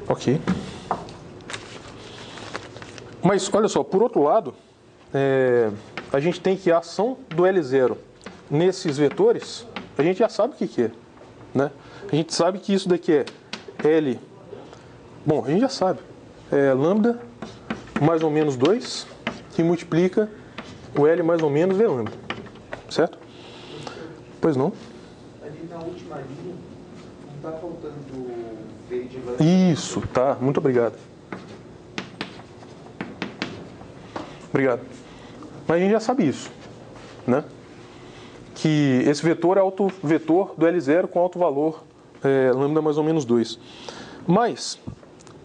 Ok. Mas, olha só, por outro lado, a gente tem que a ação do L0 nesses vetores, a gente já sabe o que é. Né? A gente sabe que isso daqui é L... Bom, a gente já sabe. É lambda mais ou menos 2, que multiplica o L mais ou menos V lambda. Certo? Pois não? Ali na última linha, não está faltando V de lambda. Isso, tá. Muito obrigado. Obrigado. Mas a gente já sabe isso, né? Que esse vetor é autovetor do L0 com autovalor lambda mais ou menos 2. Mas,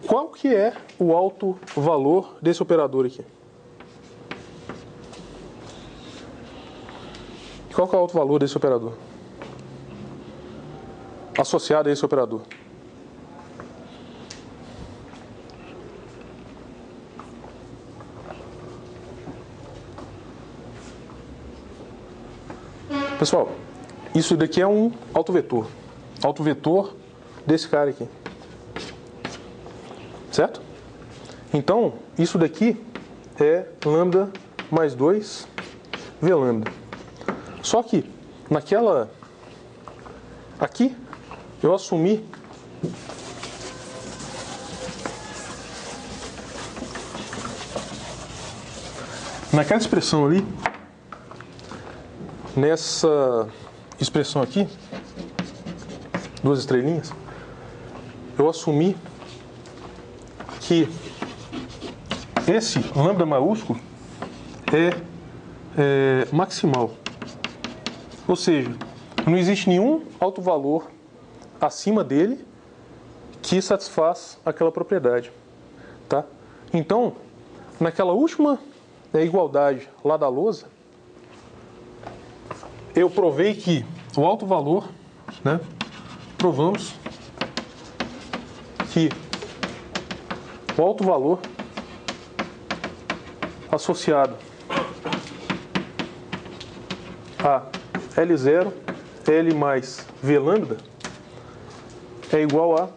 qual que é o autovalor desse operador aqui? Qual que é o autovalor desse operador? Associado a esse operador. Pessoal, isso daqui é um autovetor. Autovetor desse cara aqui. Certo? Então, isso daqui é lambda mais 2 V lambda. Só que, aqui, eu assumi naquela expressão ali, nessa expressão aqui, 2 estrelinhas, eu assumi que esse lambda maiúsculo é maximal. Ou seja, não existe nenhum alto valor acima dele que satisfaz aquela propriedade. Tá? Então, naquela última igualdade lá da lousa, eu provei que o alto valor, né, provamos que o alto valor associado a L0, L mais V lambda, é igual a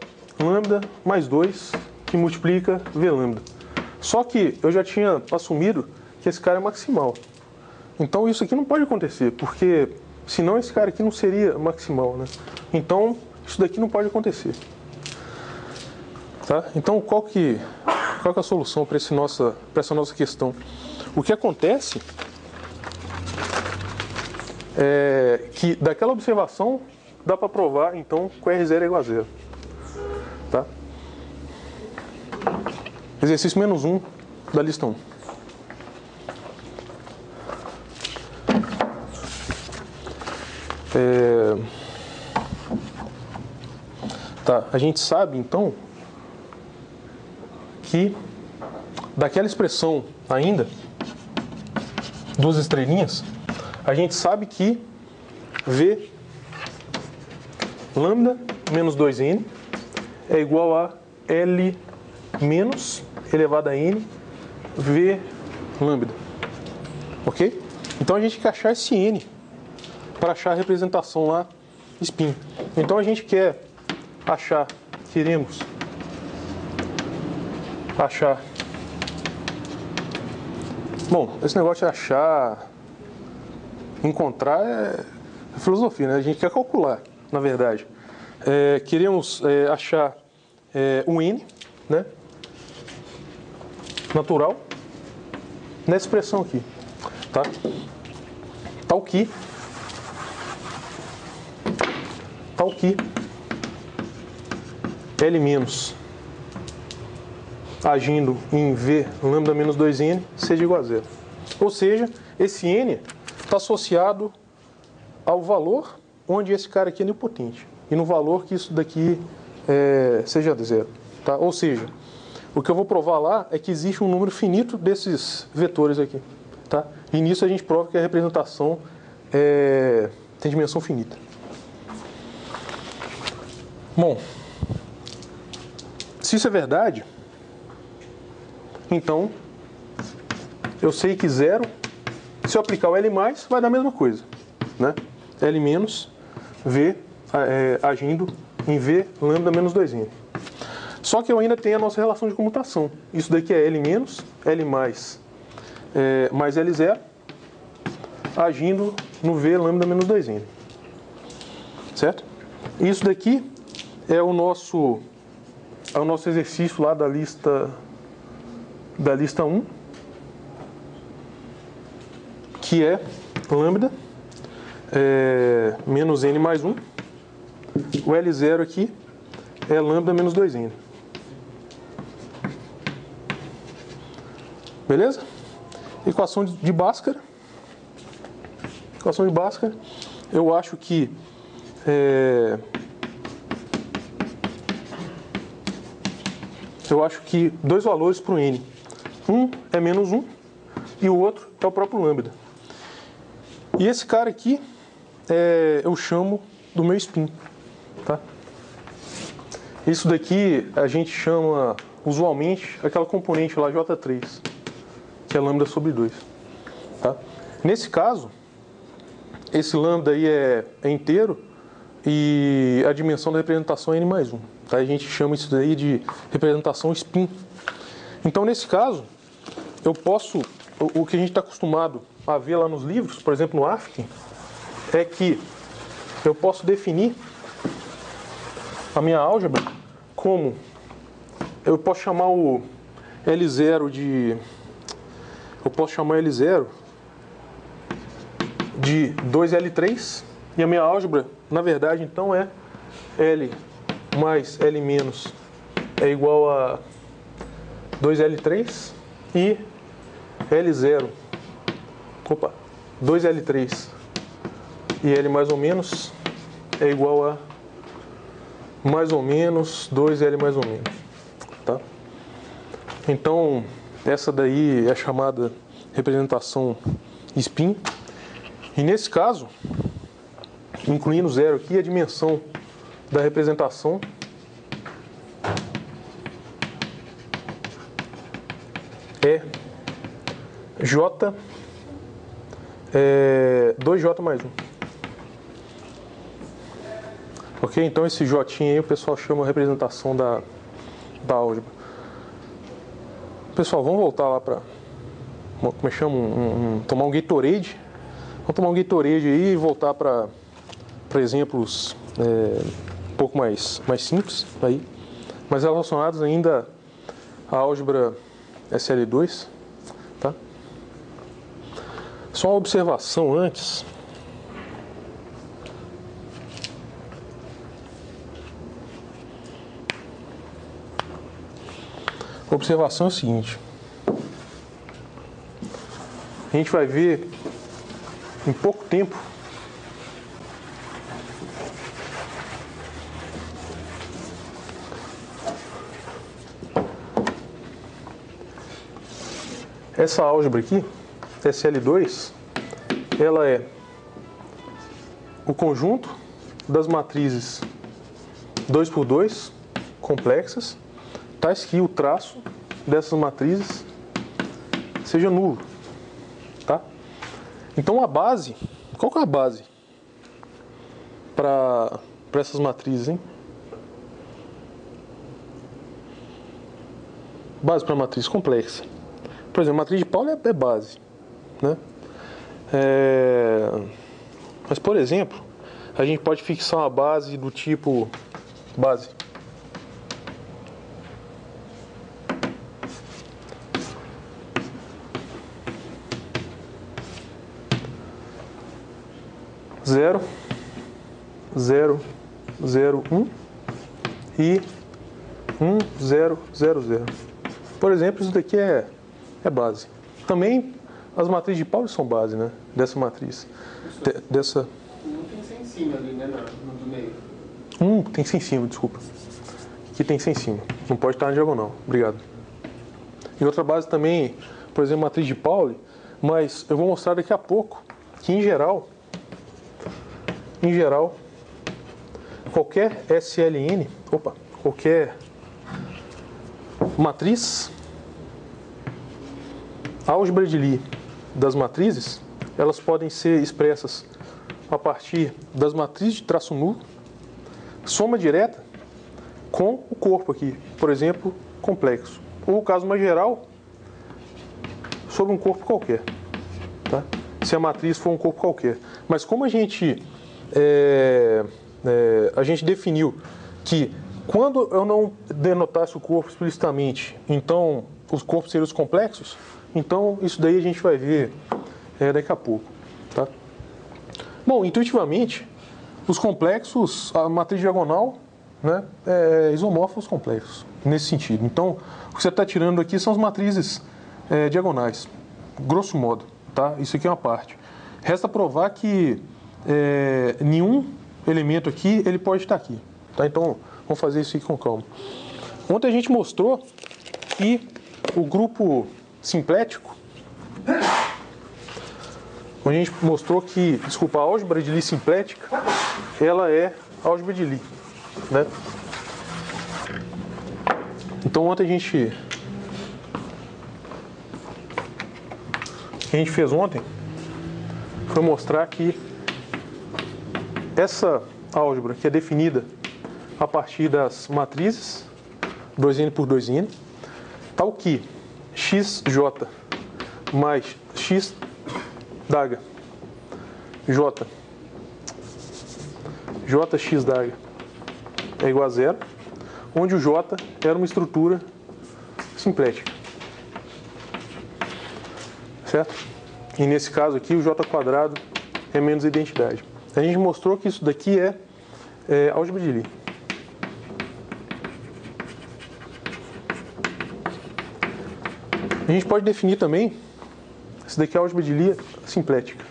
lambda mais 2, que multiplica V lambda. Só que eu já tinha assumido que esse cara é maximal. Então isso aqui não pode acontecer, porque senão esse cara aqui não seria maximal, né? Então isso daqui não pode acontecer. Tá? Então qual que é a solução para essa nossa questão? O que acontece é que daquela observação dá para provar então que o R0 é igual a 0. Tá? Exercício -1 da lista 1. Tá, a gente sabe então que daquela expressão ainda, 2 estrelinhas, a gente sabe que V lambda menos 2n é igual a L menos elevado a n V lambda. Ok? Então a gente quer achar esse n para achar a representação lá spin. Então a gente queremos achar. Bom, esse negócio de achar, encontrar é filosofia, né? A gente quer calcular, na verdade. Queremos achar um n, né, natural nessa expressão aqui, tá? Tal que L menos agindo em V lambda menos 2n seja igual a 0. Ou seja, esse n está associado ao valor onde esse cara aqui é nilpotente e no valor que isso daqui seja 0. Tá? Ou seja, o que eu vou provar lá é que existe um número finito desses vetores aqui. Tá? E nisso a gente prova que a representação tem dimensão finita. Bom, se isso é verdade, então eu sei que 0, se eu aplicar o L+, vai dar a mesma coisa, né? L menos V agindo em V lambda menos 2n. Só que eu ainda tenho a nossa relação de comutação. Isso daqui é L menos, L mais L0 agindo no V lambda menos 2n. Certo? Isso daqui é o nosso exercício lá da lista 1, que é lambda menos n mais 1. O L0 aqui é lambda menos 2n. Beleza? Equação de Bhaskara. Equação de Bhaskara. Eu acho que dois valores para o n. Um é menos 1 e o outro é o próprio lambda. E esse cara aqui eu chamo do meu spin. Tá? Isso daqui a gente chama usualmente aquela componente lá J3, que é lambda sobre 2. Tá? Nesse caso, esse lambda aí é inteiro e a dimensão da representação é n mais 1. Tá? A gente chama isso daí de representação spin. Então, nesse caso, eu posso, o que a gente está acostumado a ver lá nos livros, por exemplo, no Afkin, é que eu posso definir a minha álgebra como eu posso chamar o L0 de... Eu posso chamar L0 de 2L3. E a minha álgebra, na verdade, então é L mais L menos é igual a 2L3 e L0. Opa, 2L3 e L mais ou menos é igual a mais ou menos 2L mais ou menos, tá? Então, essa daí é a chamada representação spin. E nesse caso, incluindo zero aqui, a dimensão da representação é J 2J mais 1. Ok? Então esse J aí o pessoal chama a representação da álgebra. Pessoal, vamos voltar lá para... Como é que chama? Tomar um Gatorade. Vamos tomar um Gatorade aí e voltar para exemplos um pouco mais simples aí, mas relacionados ainda à álgebra SL2, tá? Só uma observação antes. A observação é o seguinte: a gente vai ver em pouco tempo essa álgebra aqui, SL2, ela é o conjunto das matrizes 2×2 complexas, tais que o traço dessas matrizes seja nulo, tá? Então a base, qual que é a base para essas matrizes, hein? Base para matriz complexa. Por exemplo, a matriz de Pauli é base, né? Mas, por exemplo, a gente pode fixar uma base do tipo base. Zero, 0, 0, 1 e 1, 0, 0, 0. Por exemplo, isso daqui é base. Também as matrizes de Pauli são base, né? Dessa matriz. Dessa... Um tem 100 em cima ali, né? No do meio. Tem 100 em cima, desculpa. Aqui tem 100 em cima. Não pode estar na diagonal. Obrigado. E outra base também, por exemplo, matriz de Pauli. Mas eu vou mostrar daqui a pouco que, em geral, qualquer SLN, qualquer matriz, a álgebra de Lie das matrizes, elas podem ser expressas a partir das matrizes de traço nulo, soma direta com o corpo aqui, por exemplo, complexo. Ou, o caso mais geral, sobre um corpo qualquer, tá? Se a matriz for um corpo qualquer. Mas como a gente definiu que quando eu não denotasse o corpo explicitamente, então os corpos seriam os complexos, então isso daí a gente vai ver daqui a pouco, tá? Bom, intuitivamente, os complexos, a matriz diagonal, né, é isomorfa aos complexos, nesse sentido. Então, o que você está tirando aqui são as matrizes diagonais, grosso modo, tá? Isso aqui é uma parte. Resta provar que nenhum elemento aqui ele pode estar aqui, tá? Então vamos fazer isso aqui com calma. Ontem a gente mostrou que o grupo simplético, a gente mostrou que, a álgebra de Lie simplética, ela é a álgebra de Lie, né? Então ontem a gente fez ontem foi mostrar que essa álgebra, que é definida a partir das matrizes 2n por 2n, tal que xj mais x daga jx daga é igual a zero, onde o J era uma estrutura simplética. Certo? E nesse caso aqui, o J² é menos a identidade. A gente mostrou que isso daqui é álgebra de Lie. A gente pode definir também, isso daqui é álgebra de Lie simplética.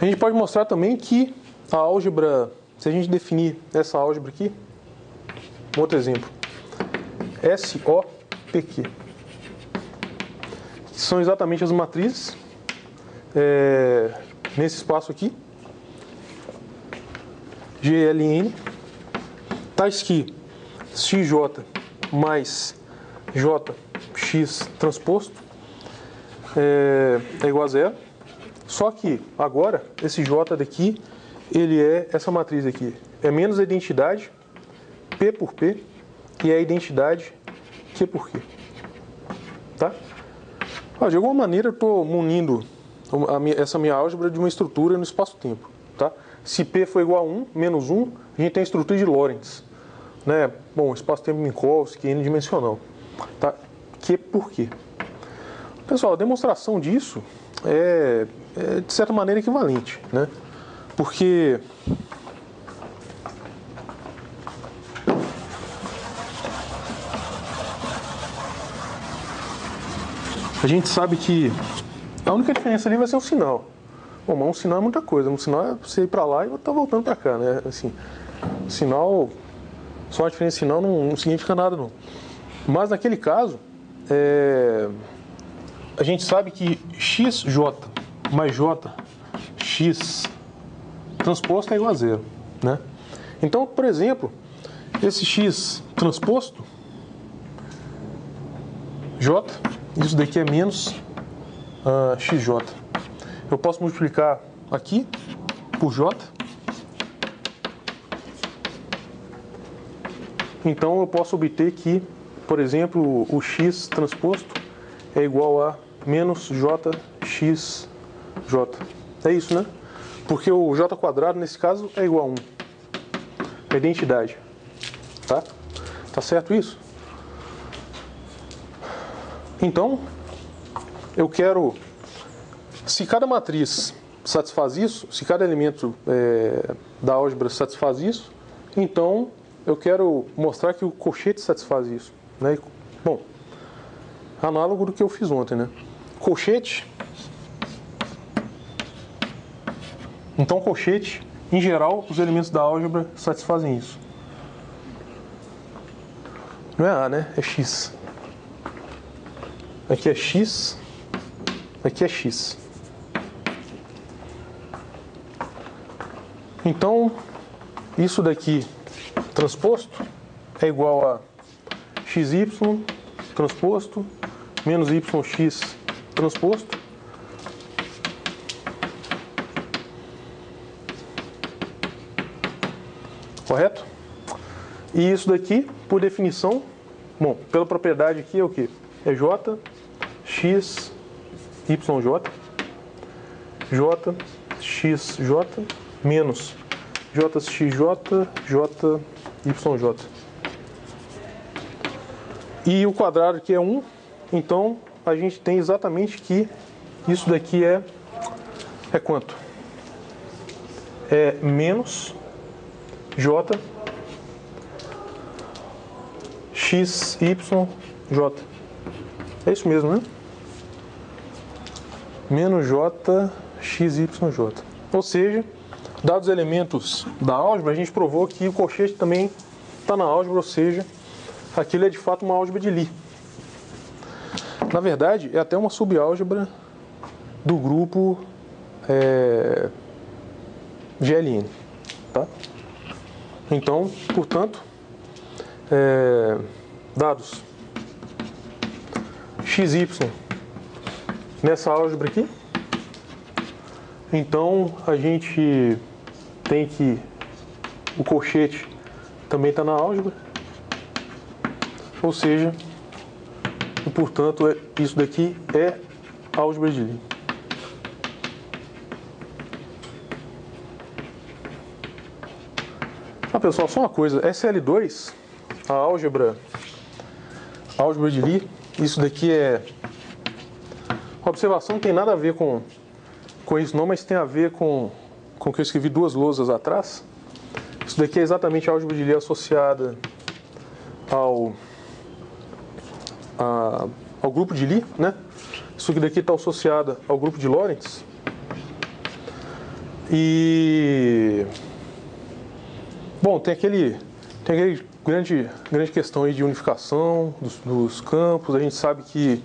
A gente pode mostrar também que a álgebra, se a gente definir essa álgebra aqui, um outro exemplo, SOPQ, que são exatamente as matrizes nesse espaço aqui, GLN, tais que XJ mais JX transposto é igual a zero. Só que agora esse J daqui, ele é essa matriz aqui, é menos a identidade P por P e é a identidade Q por Q. Tá? De alguma maneira eu estou munindo essa minha álgebra de uma estrutura no espaço-tempo. Tá? Se P for igual a 1, menos 1, a gente tem a estrutura de Lorentz. Né? Bom, espaço-tempo Minkowski, n-dimensional. Tá? Q por Q. Pessoal, a demonstração disso é de certa maneira equivalente, né? Porque a gente sabe que a única diferença ali vai ser o sinal. Bom, mas um sinal é muita coisa. Um sinal é você ir para lá e estar voltando para cá, né? Assim, sinal, só a diferença de sinal não significa nada, não. Mas naquele caso, a gente sabe que XJ mais JX transposto é igual a zero, né? Então, por exemplo, esse X transposto, J, isso daqui é menos XJ. Eu posso multiplicar aqui por J. Então, eu posso obter que, por exemplo, o X transposto é igual a menos JXJ. É isso, né? Porque o J² nesse caso é igual a 1. É identidade. Tá? Tá certo isso? Então, eu quero... Se cada matriz satisfaz isso, se cada elemento da álgebra satisfaz isso, então eu quero mostrar que o colchete satisfaz isso. Né? Bom, análogo do que eu fiz ontem, né? Colchete. Então, colchete, em geral, os elementos da álgebra satisfazem isso. Não é A, né? É X. Aqui é X. Aqui é X. Então, isso daqui transposto é igual a XY transposto menos YX transposto correto? E isso daqui, por definição, bom, pela propriedade aqui é o que? É J, X, YJ, J, X, J, menos JXJ, J, YJ. E o quadrado aqui é 1, então a gente tem exatamente que isso daqui é quanto? É menos J, X, Y, J. É isso mesmo, né? Menos J, X, Y, J. Ou seja, dados os elementos da álgebra, a gente provou que o colchete também está na álgebra, ou seja, aquilo é de fato uma álgebra de Lie. Na verdade, é até uma subálgebra do grupo GLN. Tá? Então, portanto, dados XY nessa álgebra aqui, então a gente tem que o colchete também está na álgebra, ou seja, e, portanto, isso daqui é álgebra de Lie. Pessoal, só uma coisa, SL2, a álgebra de Lie, isso daqui é... A observação não tem nada a ver com isso não, mas tem a ver com o que eu escrevi 2 lousas atrás. Isso daqui é exatamente a álgebra de Lie associada ao grupo de Lie, né? Isso daqui está associado ao grupo de Lorentz. E... Bom, tem aquele grande questão aí de unificação dos campos. A gente sabe que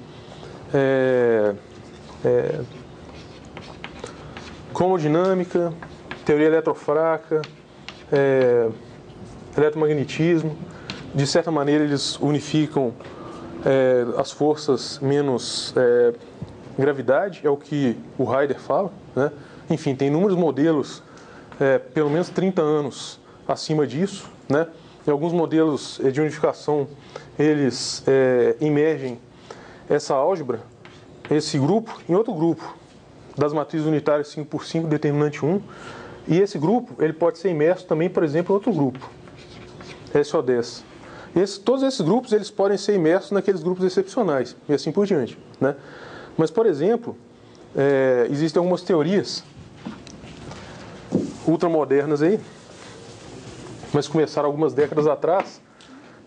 cromodinâmica, teoria eletrofraca, eletromagnetismo, de certa maneira eles unificam as forças menos gravidade, é o que o Heider fala, né? Enfim, tem inúmeros modelos, pelo menos 30 anos acima disso, né? Em alguns modelos de unificação, eles imergem essa álgebra, esse grupo, em outro grupo das matrizes unitárias 5x5, determinante 1, e esse grupo ele pode ser imerso também, por exemplo, em outro grupo, SO10. Todos esses grupos eles podem ser imersos naqueles grupos excepcionais, e assim por diante, né? Mas, por exemplo, existem algumas teorias ultramodernas aí, mas começaram algumas décadas atrás,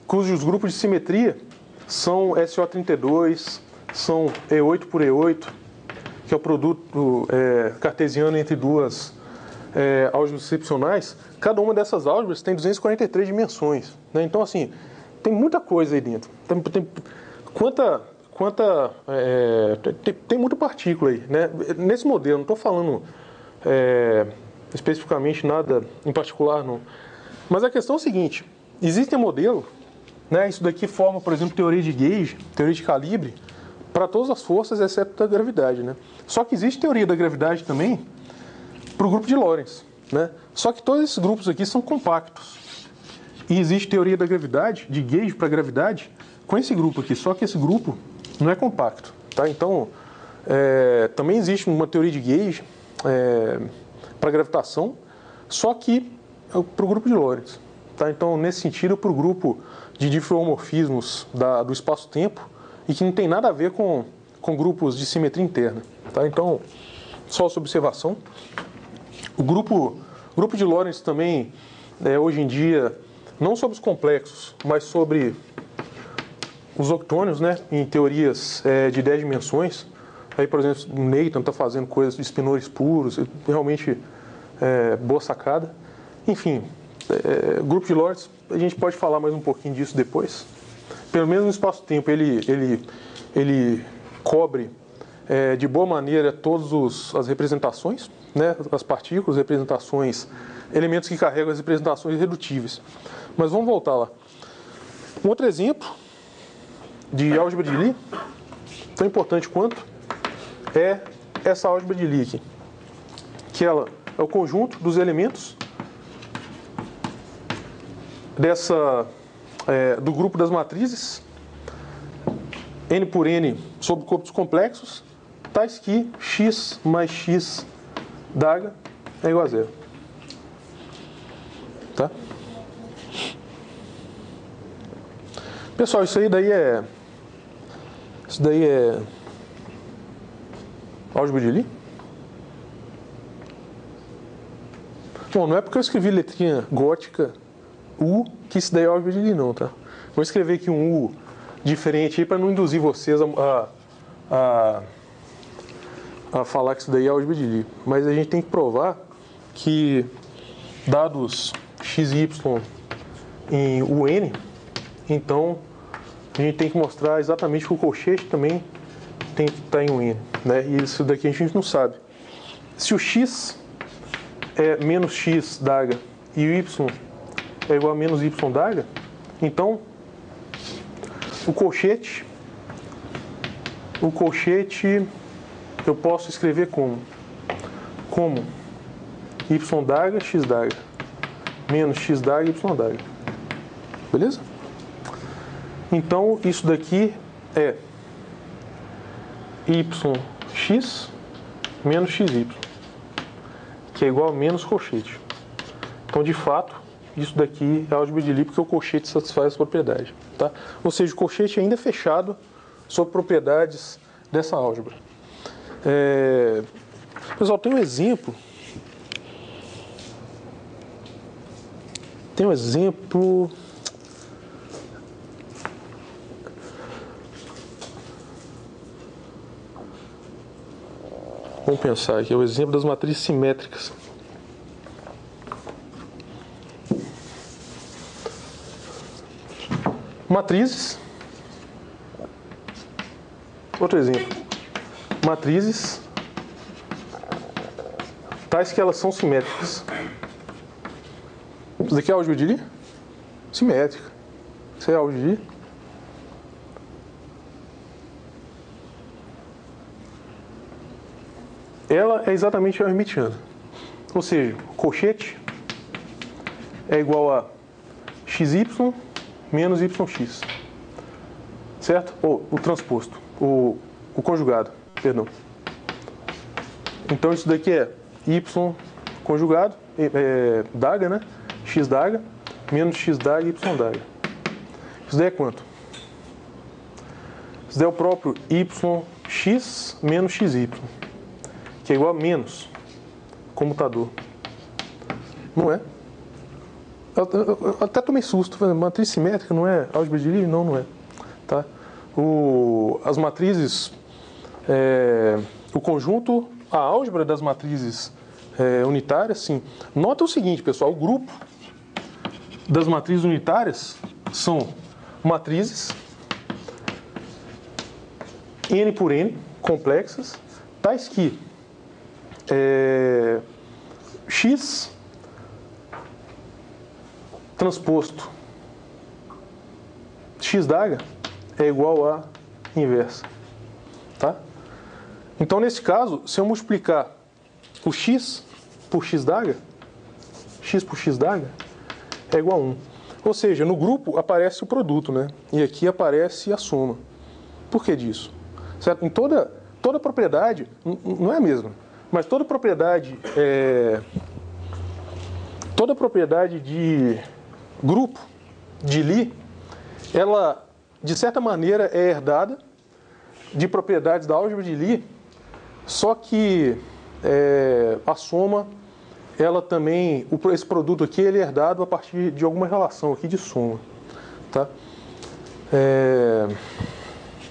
cujos grupos de simetria são SO32, são E8 por E8, que é o produto cartesiano entre 2 álgebras excepcionais. Cada uma dessas álgebras tem 243 dimensões, né? Então, assim, tem muita coisa aí dentro. Tem muita partícula aí, né? Nesse modelo, não estou falando especificamente nada em particular, não. Mas a questão é a seguinte, existe um modelo, né? Isso daqui forma, por exemplo, teoria de gauge, teoria de calibre, para todas as forças, exceto a gravidade, né? Só que existe teoria da gravidade também para o grupo de Lorentz, né? Só que todos esses grupos aqui são compactos. E existe teoria da gravidade, de gauge para gravidade, com esse grupo aqui, só que esse grupo não é compacto, tá? Então, também existe uma teoria de gauge para gravitação, só que para o grupo de Lorentz, tá? Então, nesse sentido, para o grupo de diffeomorfismos do espaço-tempo e que não tem nada a ver com grupos de simetria interna, tá? Então, só essa observação. O grupo de Lorentz também, hoje em dia, não sobre os complexos, mas sobre os octônios, né? Em teorias de 10 dimensões. Aí, por exemplo, o Nathan está fazendo coisas de espinores puros, realmente boa sacada. Enfim, grupo de Lorentz, a gente pode falar mais um pouquinho disso depois. Pelo menos no espaço-tempo, ele cobre de boa maneira todas as representações, né? As partículas, representações, elementos que carregam as representações irredutíveis. Mas vamos voltar lá. Um outro exemplo de álgebra de Lie, tão importante quanto, é essa álgebra de Lie aqui, que ela é o conjunto dos elementos do grupo das matrizes n por n sobre corpos complexos, tais que x mais x d'H é igual a 0. Tá? Pessoal, isso daí é álgebra de Lie? Bom, não é porque eu escrevi letrinha gótica U que isso daí é álgebra de Lie, não, tá? Vou escrever aqui um U diferente aí para não induzir vocês a falar que isso daí é álgebra de Lie. Mas a gente tem que provar que dados x e y em UN, então a gente tem que mostrar exatamente que o colchete também tem que estar em UN, né? E isso daqui a gente não sabe. Se o x é menos x d'H e o y é igual a menos y d'H, então o colchete eu posso escrever como y d'H, x d'H, menos x d'H, y d'H. Beleza? Então, isso daqui é yx menos xy, que é igual a menos colchete. Então, de fato, isso daqui é álgebra de Lie, porque o colchete satisfaz essa propriedade. Tá? Ou seja, o colchete ainda é fechado sobre propriedades dessa álgebra. Pessoal, tem um exemplo. Vamos pensar aqui, é o exemplo das matrizes simétricas. Matrizes. Outro exemplo. Matrizes tais que elas são simétricas. Isso daqui é álgebra de Lie? Simétrica. Isso é álgebra de Lie? Ela é exatamente a hermitiana. Ou seja, o colchete é igual a xy menos yx. Certo? Ou o transposto. O conjugado. Perdão. Então isso daqui é y conjugado, daga, né? X daga, menos x daga e y daga. Isso daí é quanto? Isso daí é o próprio yx menos xy, que é igual a menos comutador. Não é? Eu até tomei susto. Matriz simétrica não é álgebra de Lie? Não, não é. Tá? As matrizes, o conjunto, a álgebra das matrizes unitárias, sim. Nota o seguinte, pessoal, o grupo das matrizes unitárias são matrizes n por n, complexas, tais que x transposto x daga é igual a inversa. Tá? Então, nesse caso, se eu multiplicar o x por x daga, x por x daga é igual a 1. Ou seja, no grupo aparece o produto, né? E aqui aparece a soma. Por que disso? Certo? Em toda propriedade, não é a mesma, mas toda propriedade de grupo de Lie, ela, de certa maneira, é herdada de propriedades da álgebra de Lie, só que a soma, ela também, esse produto aqui, ele é herdado a partir de alguma relação aqui de soma. Tá?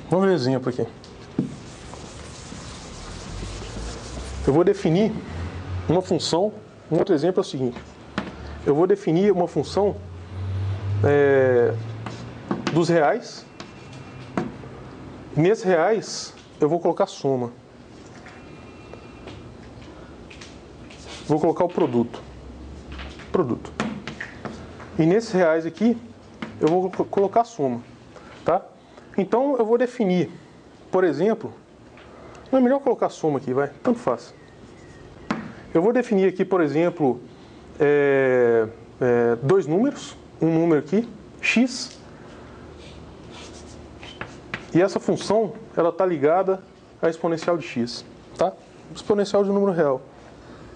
Vamos ver um exemplo aqui. Eu vou definir uma função, um outro exemplo é o seguinte. Eu vou definir uma função dos reais. Nesses reais, eu vou colocar soma. Vou colocar o produto. E nesses reais aqui, eu vou colocar soma. Tá? Então, eu vou definir, por exemplo... Não é melhor colocar soma aqui, vai? Tanto faz. Eu vou definir aqui, por exemplo, dois números. Um número aqui, x. E essa função, ela está ligada à exponencial de x. Tá? Exponencial de um número real.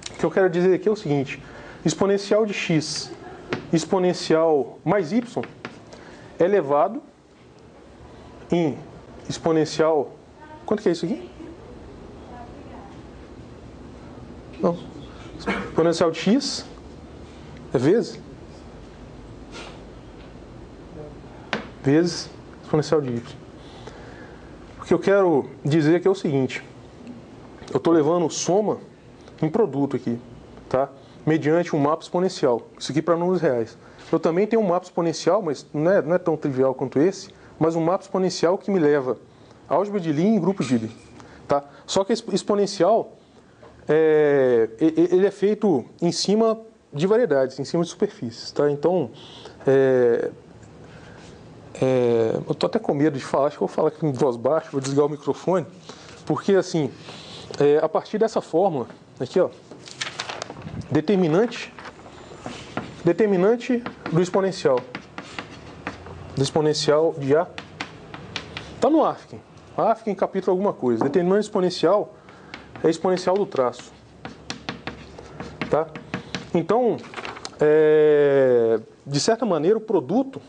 O que eu quero dizer aqui é o seguinte. Exponencial de x, exponencial mais y, é elevado em exponencial... Quanto que é isso aqui? Não. Exponencial de x é vezes exponencial de y. O que eu quero dizer aqui é o seguinte. Eu estou levando soma em produto aqui, tá? Mediante um mapa exponencial. Isso aqui para números reais. Eu também tenho um mapa exponencial, mas não é tão trivial quanto esse, mas um mapa exponencial que me leva a álgebra de Lie em grupos de Lie. Tá? Só que exponencial... ele é feito em cima de variedades, em cima de superfícies, tá? Então, eu tô até com medo de falar, acho que eu vou falar aqui em voz baixa, vou desligar o microfone, porque assim, a partir dessa fórmula, aqui ó, determinante do exponencial de A, tá no AFC, fica em capítulo alguma coisa. Determinante exponencial é exponencial do traço. Tá? Então, de certa maneira, o produto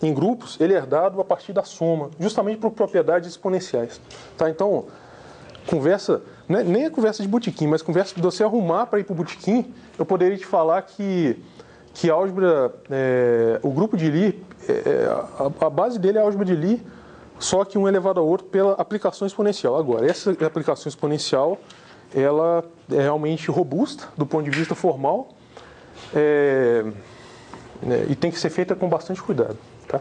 em grupos ele é herdado a partir da soma, justamente por propriedades exponenciais. Tá? Então, conversa, nem a conversa de botequim, mas conversa de você arrumar para ir para o botequim, eu poderia te falar que álgebra, o grupo de Lie, a base dele é a álgebra de Lie, só que um elevado ao outro pela aplicação exponencial. Agora, essa aplicação exponencial, ela é realmente robusta do ponto de vista formal e tem que ser feita com bastante cuidado. Tá?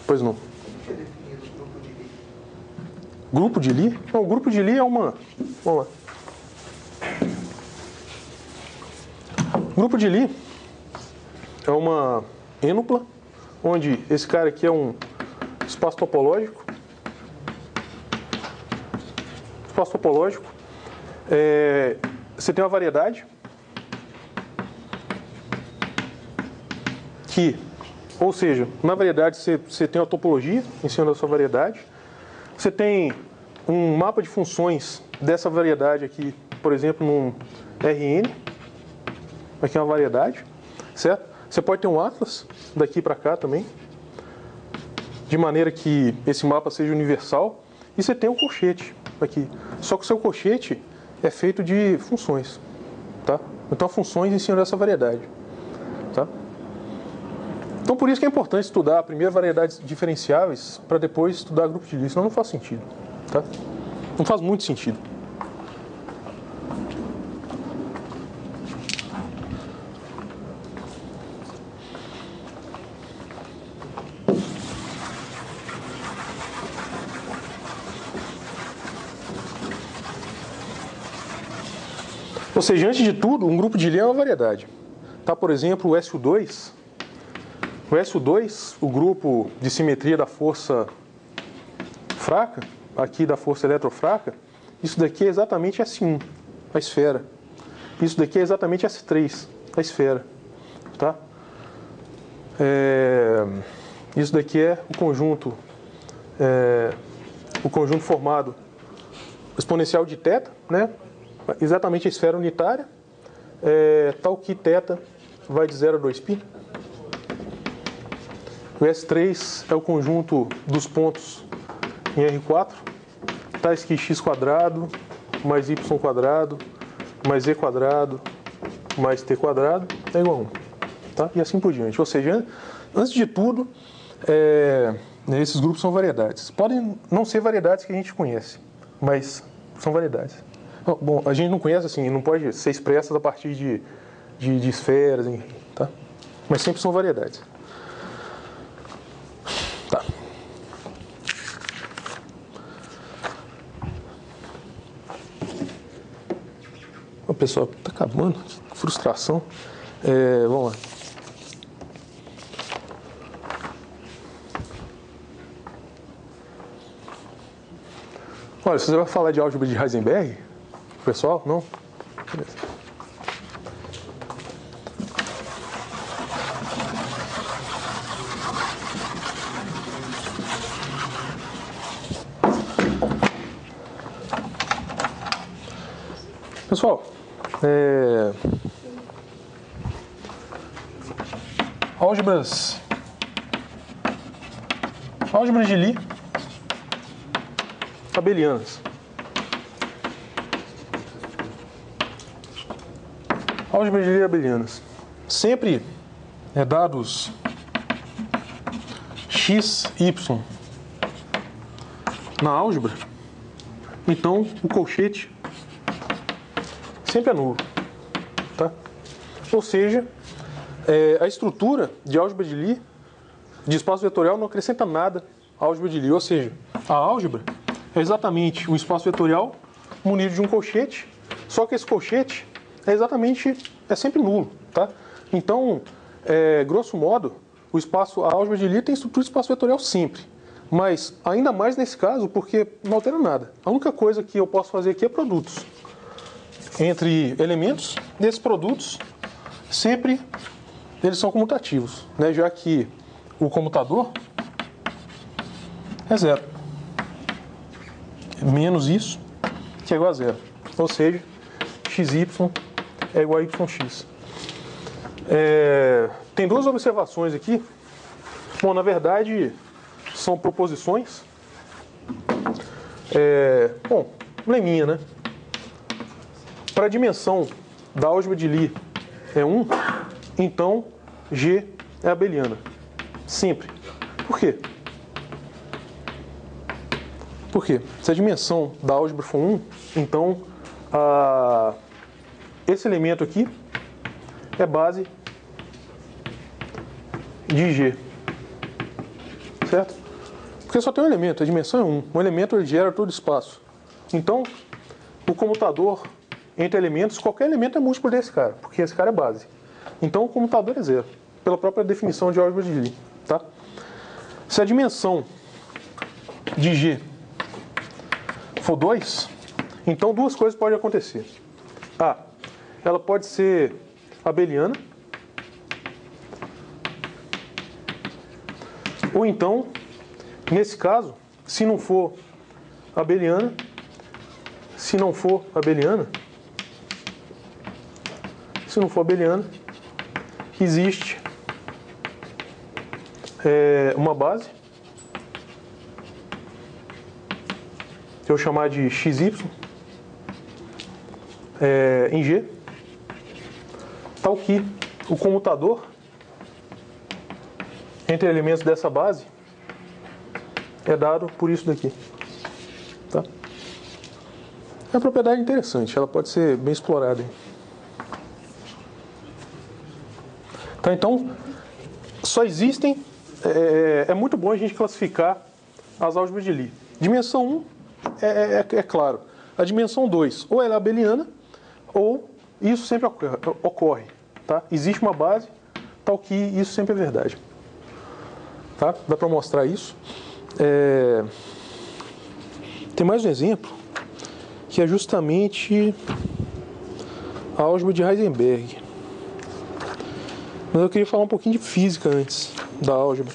Pois não. Como é definido o grupo de Lie? Grupo de Lie? Não, o grupo de Lie é uma... Vamos lá. O grupo de Lie é uma ênupla, onde esse cara aqui é um espaço topológico. Espaço topológico. Você tem uma variedade que, ou seja, na variedade você tem uma topologia em cima da sua variedade. Você tem um mapa de funções dessa variedade aqui, por exemplo, num Rn. Aqui é uma variedade, certo? Você pode ter um atlas daqui para cá também, de maneira que esse mapa seja universal. E você tem um colchete aqui. Só que o seu colchete é feito de funções, tá? Então, funções em cima dessa variedade, tá? Então, por isso que é importante estudar primeiro variedades diferenciáveis para depois estudar grupo de Lie, senão não faz sentido, tá? Não faz muito sentido. Ou seja, antes de tudo, um grupo de Lie é uma variedade. Tá, por exemplo, o SU2. O SU2, o grupo de simetria da força fraca, aqui da força eletrofraca, isso daqui é exatamente S1, a esfera. Isso daqui é exatamente S3, a esfera. Tá? Isso daqui é o conjunto formado exponencial de θ, né? Exatamente a esfera unitária, tal que θ vai de 0 a 2π. O S3 é o conjunto dos pontos em R4, tais que x² mais y² mais z² mais t² é igual a 1. Tá? E assim por diante. Ou seja, antes de tudo, esses grupos são variedades. Podem não ser variedades que a gente conhece, mas são variedades. Bom, a gente não conhece assim, não pode ser expressas a partir de esferas, enfim, tá? Mas sempre são variedades. Tá. O pessoal tá acabando, que frustração. Vamos lá. Olha, você vai falar de álgebra de Heisenberg? Pessoal, não? Beleza. Pessoal, álgebras de Lie abelianas. Álgebra de Lie abelianas. Sempre dados x, y na álgebra, então o colchete sempre é nulo. Tá? Ou seja, a estrutura de álgebra de Lie, de espaço vetorial, não acrescenta nada à álgebra de Lie. Ou seja, a álgebra é exatamente um espaço vetorial munido de um colchete, só que esse colchete é sempre nulo, tá? Então, grosso modo, a álgebra de Lie tem estrutura de espaço vetorial sempre, mas ainda mais nesse caso porque não altera nada. A única coisa que eu posso fazer aqui é produtos entre elementos. Desses produtos, sempre eles são comutativos, né? Já que o comutador é zero. menos isso, que é igual a zero. Ou seja, xy é igual a yx. Tem duas observações aqui. Bom, na verdade, são proposições. Bom, leminha, né? Para a dimensão da álgebra de Lie é 1, então G é abeliana. Sempre. Por quê? Por quê? Se a dimensão da álgebra for 1, então esse elemento aqui é base de G. Certo? Porque só tem um elemento, a dimensão é 1. Um elemento ele gera todo espaço. Então, o comutador entre elementos, qualquer elemento é múltiplo desse cara, porque esse cara é base. Então, o comutador é zero, pela própria definição de álgebra de Lie. Tá? Se a dimensão de G for 2, então duas coisas podem acontecer. Ela pode ser abeliana, ou então, nesse caso, se não for abeliana, existe uma base, que eu vou chamar de xy, em G, tal que o comutador entre elementos dessa base é dado por isso daqui. Tá? É uma propriedade interessante, ela pode ser bem explorada. Tá, então, só existem... É muito bom a gente classificar as álgebras de Lie. Dimensão 1 é claro. A dimensão 2 ou ela é abeliana, ou isso sempre ocorre. Tá? Existe uma base, tal que isso sempre é verdade. Tá? Dá para mostrar isso. Tem mais um exemplo, que é justamente a álgebra de Heisenberg. Mas eu queria falar um pouquinho de física antes da álgebra.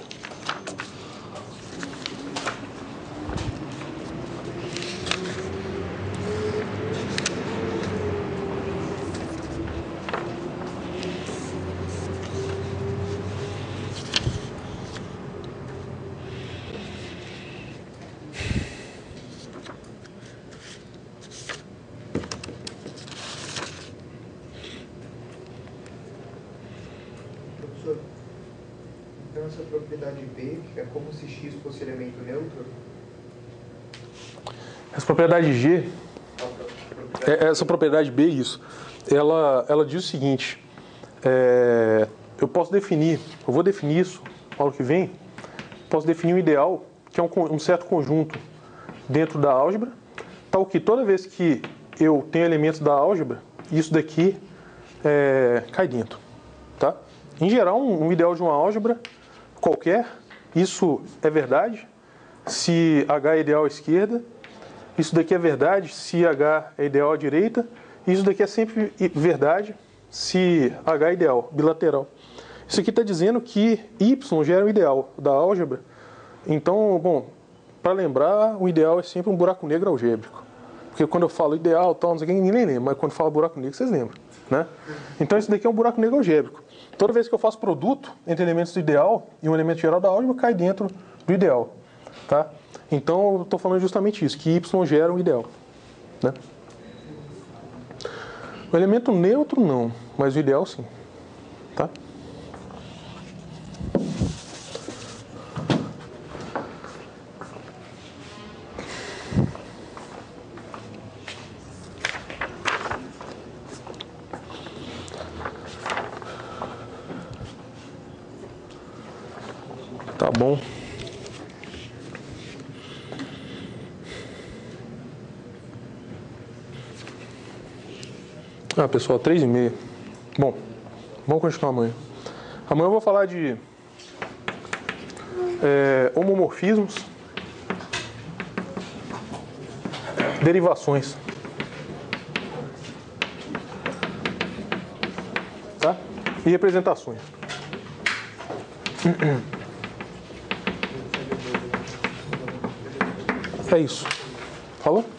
Então essa propriedade B é como se x fosse elemento neutro? Essa propriedade G, essa propriedade B, isso, ela diz o seguinte, eu vou definir isso, aula que vem, posso definir um ideal, que é um certo conjunto dentro da álgebra, tal que toda vez que eu tenho elementos da álgebra, isso daqui cai dentro. Tá? Em geral, um ideal de uma álgebra qualquer, isso é verdade se H é ideal à esquerda, isso daqui é verdade se H é ideal à direita, e isso daqui é sempre verdade se H é ideal, bilateral. Isso aqui está dizendo que Y gera o ideal da álgebra. Então, bom, para lembrar, o ideal é sempre um buraco negro algébrico. Porque quando eu falo ideal, tal, não sei o que, ninguém lembra, mas quando eu falo buraco negro, vocês lembram. Né? Então, isso daqui é um buraco negro algébrico. Toda vez que eu faço produto entre elementos do ideal e um elemento geral da álgebra, cai dentro do ideal. Tá? Então, eu estou falando justamente isso, que Y gera um ideal. Né? O elemento neutro, não, mas o ideal, sim. Tá? Tá bom. Pessoal, 3h30. Bom, vamos continuar amanhã. Amanhã eu vou falar de homomorfismos, derivações. Tá? E representações. É isso. Falou?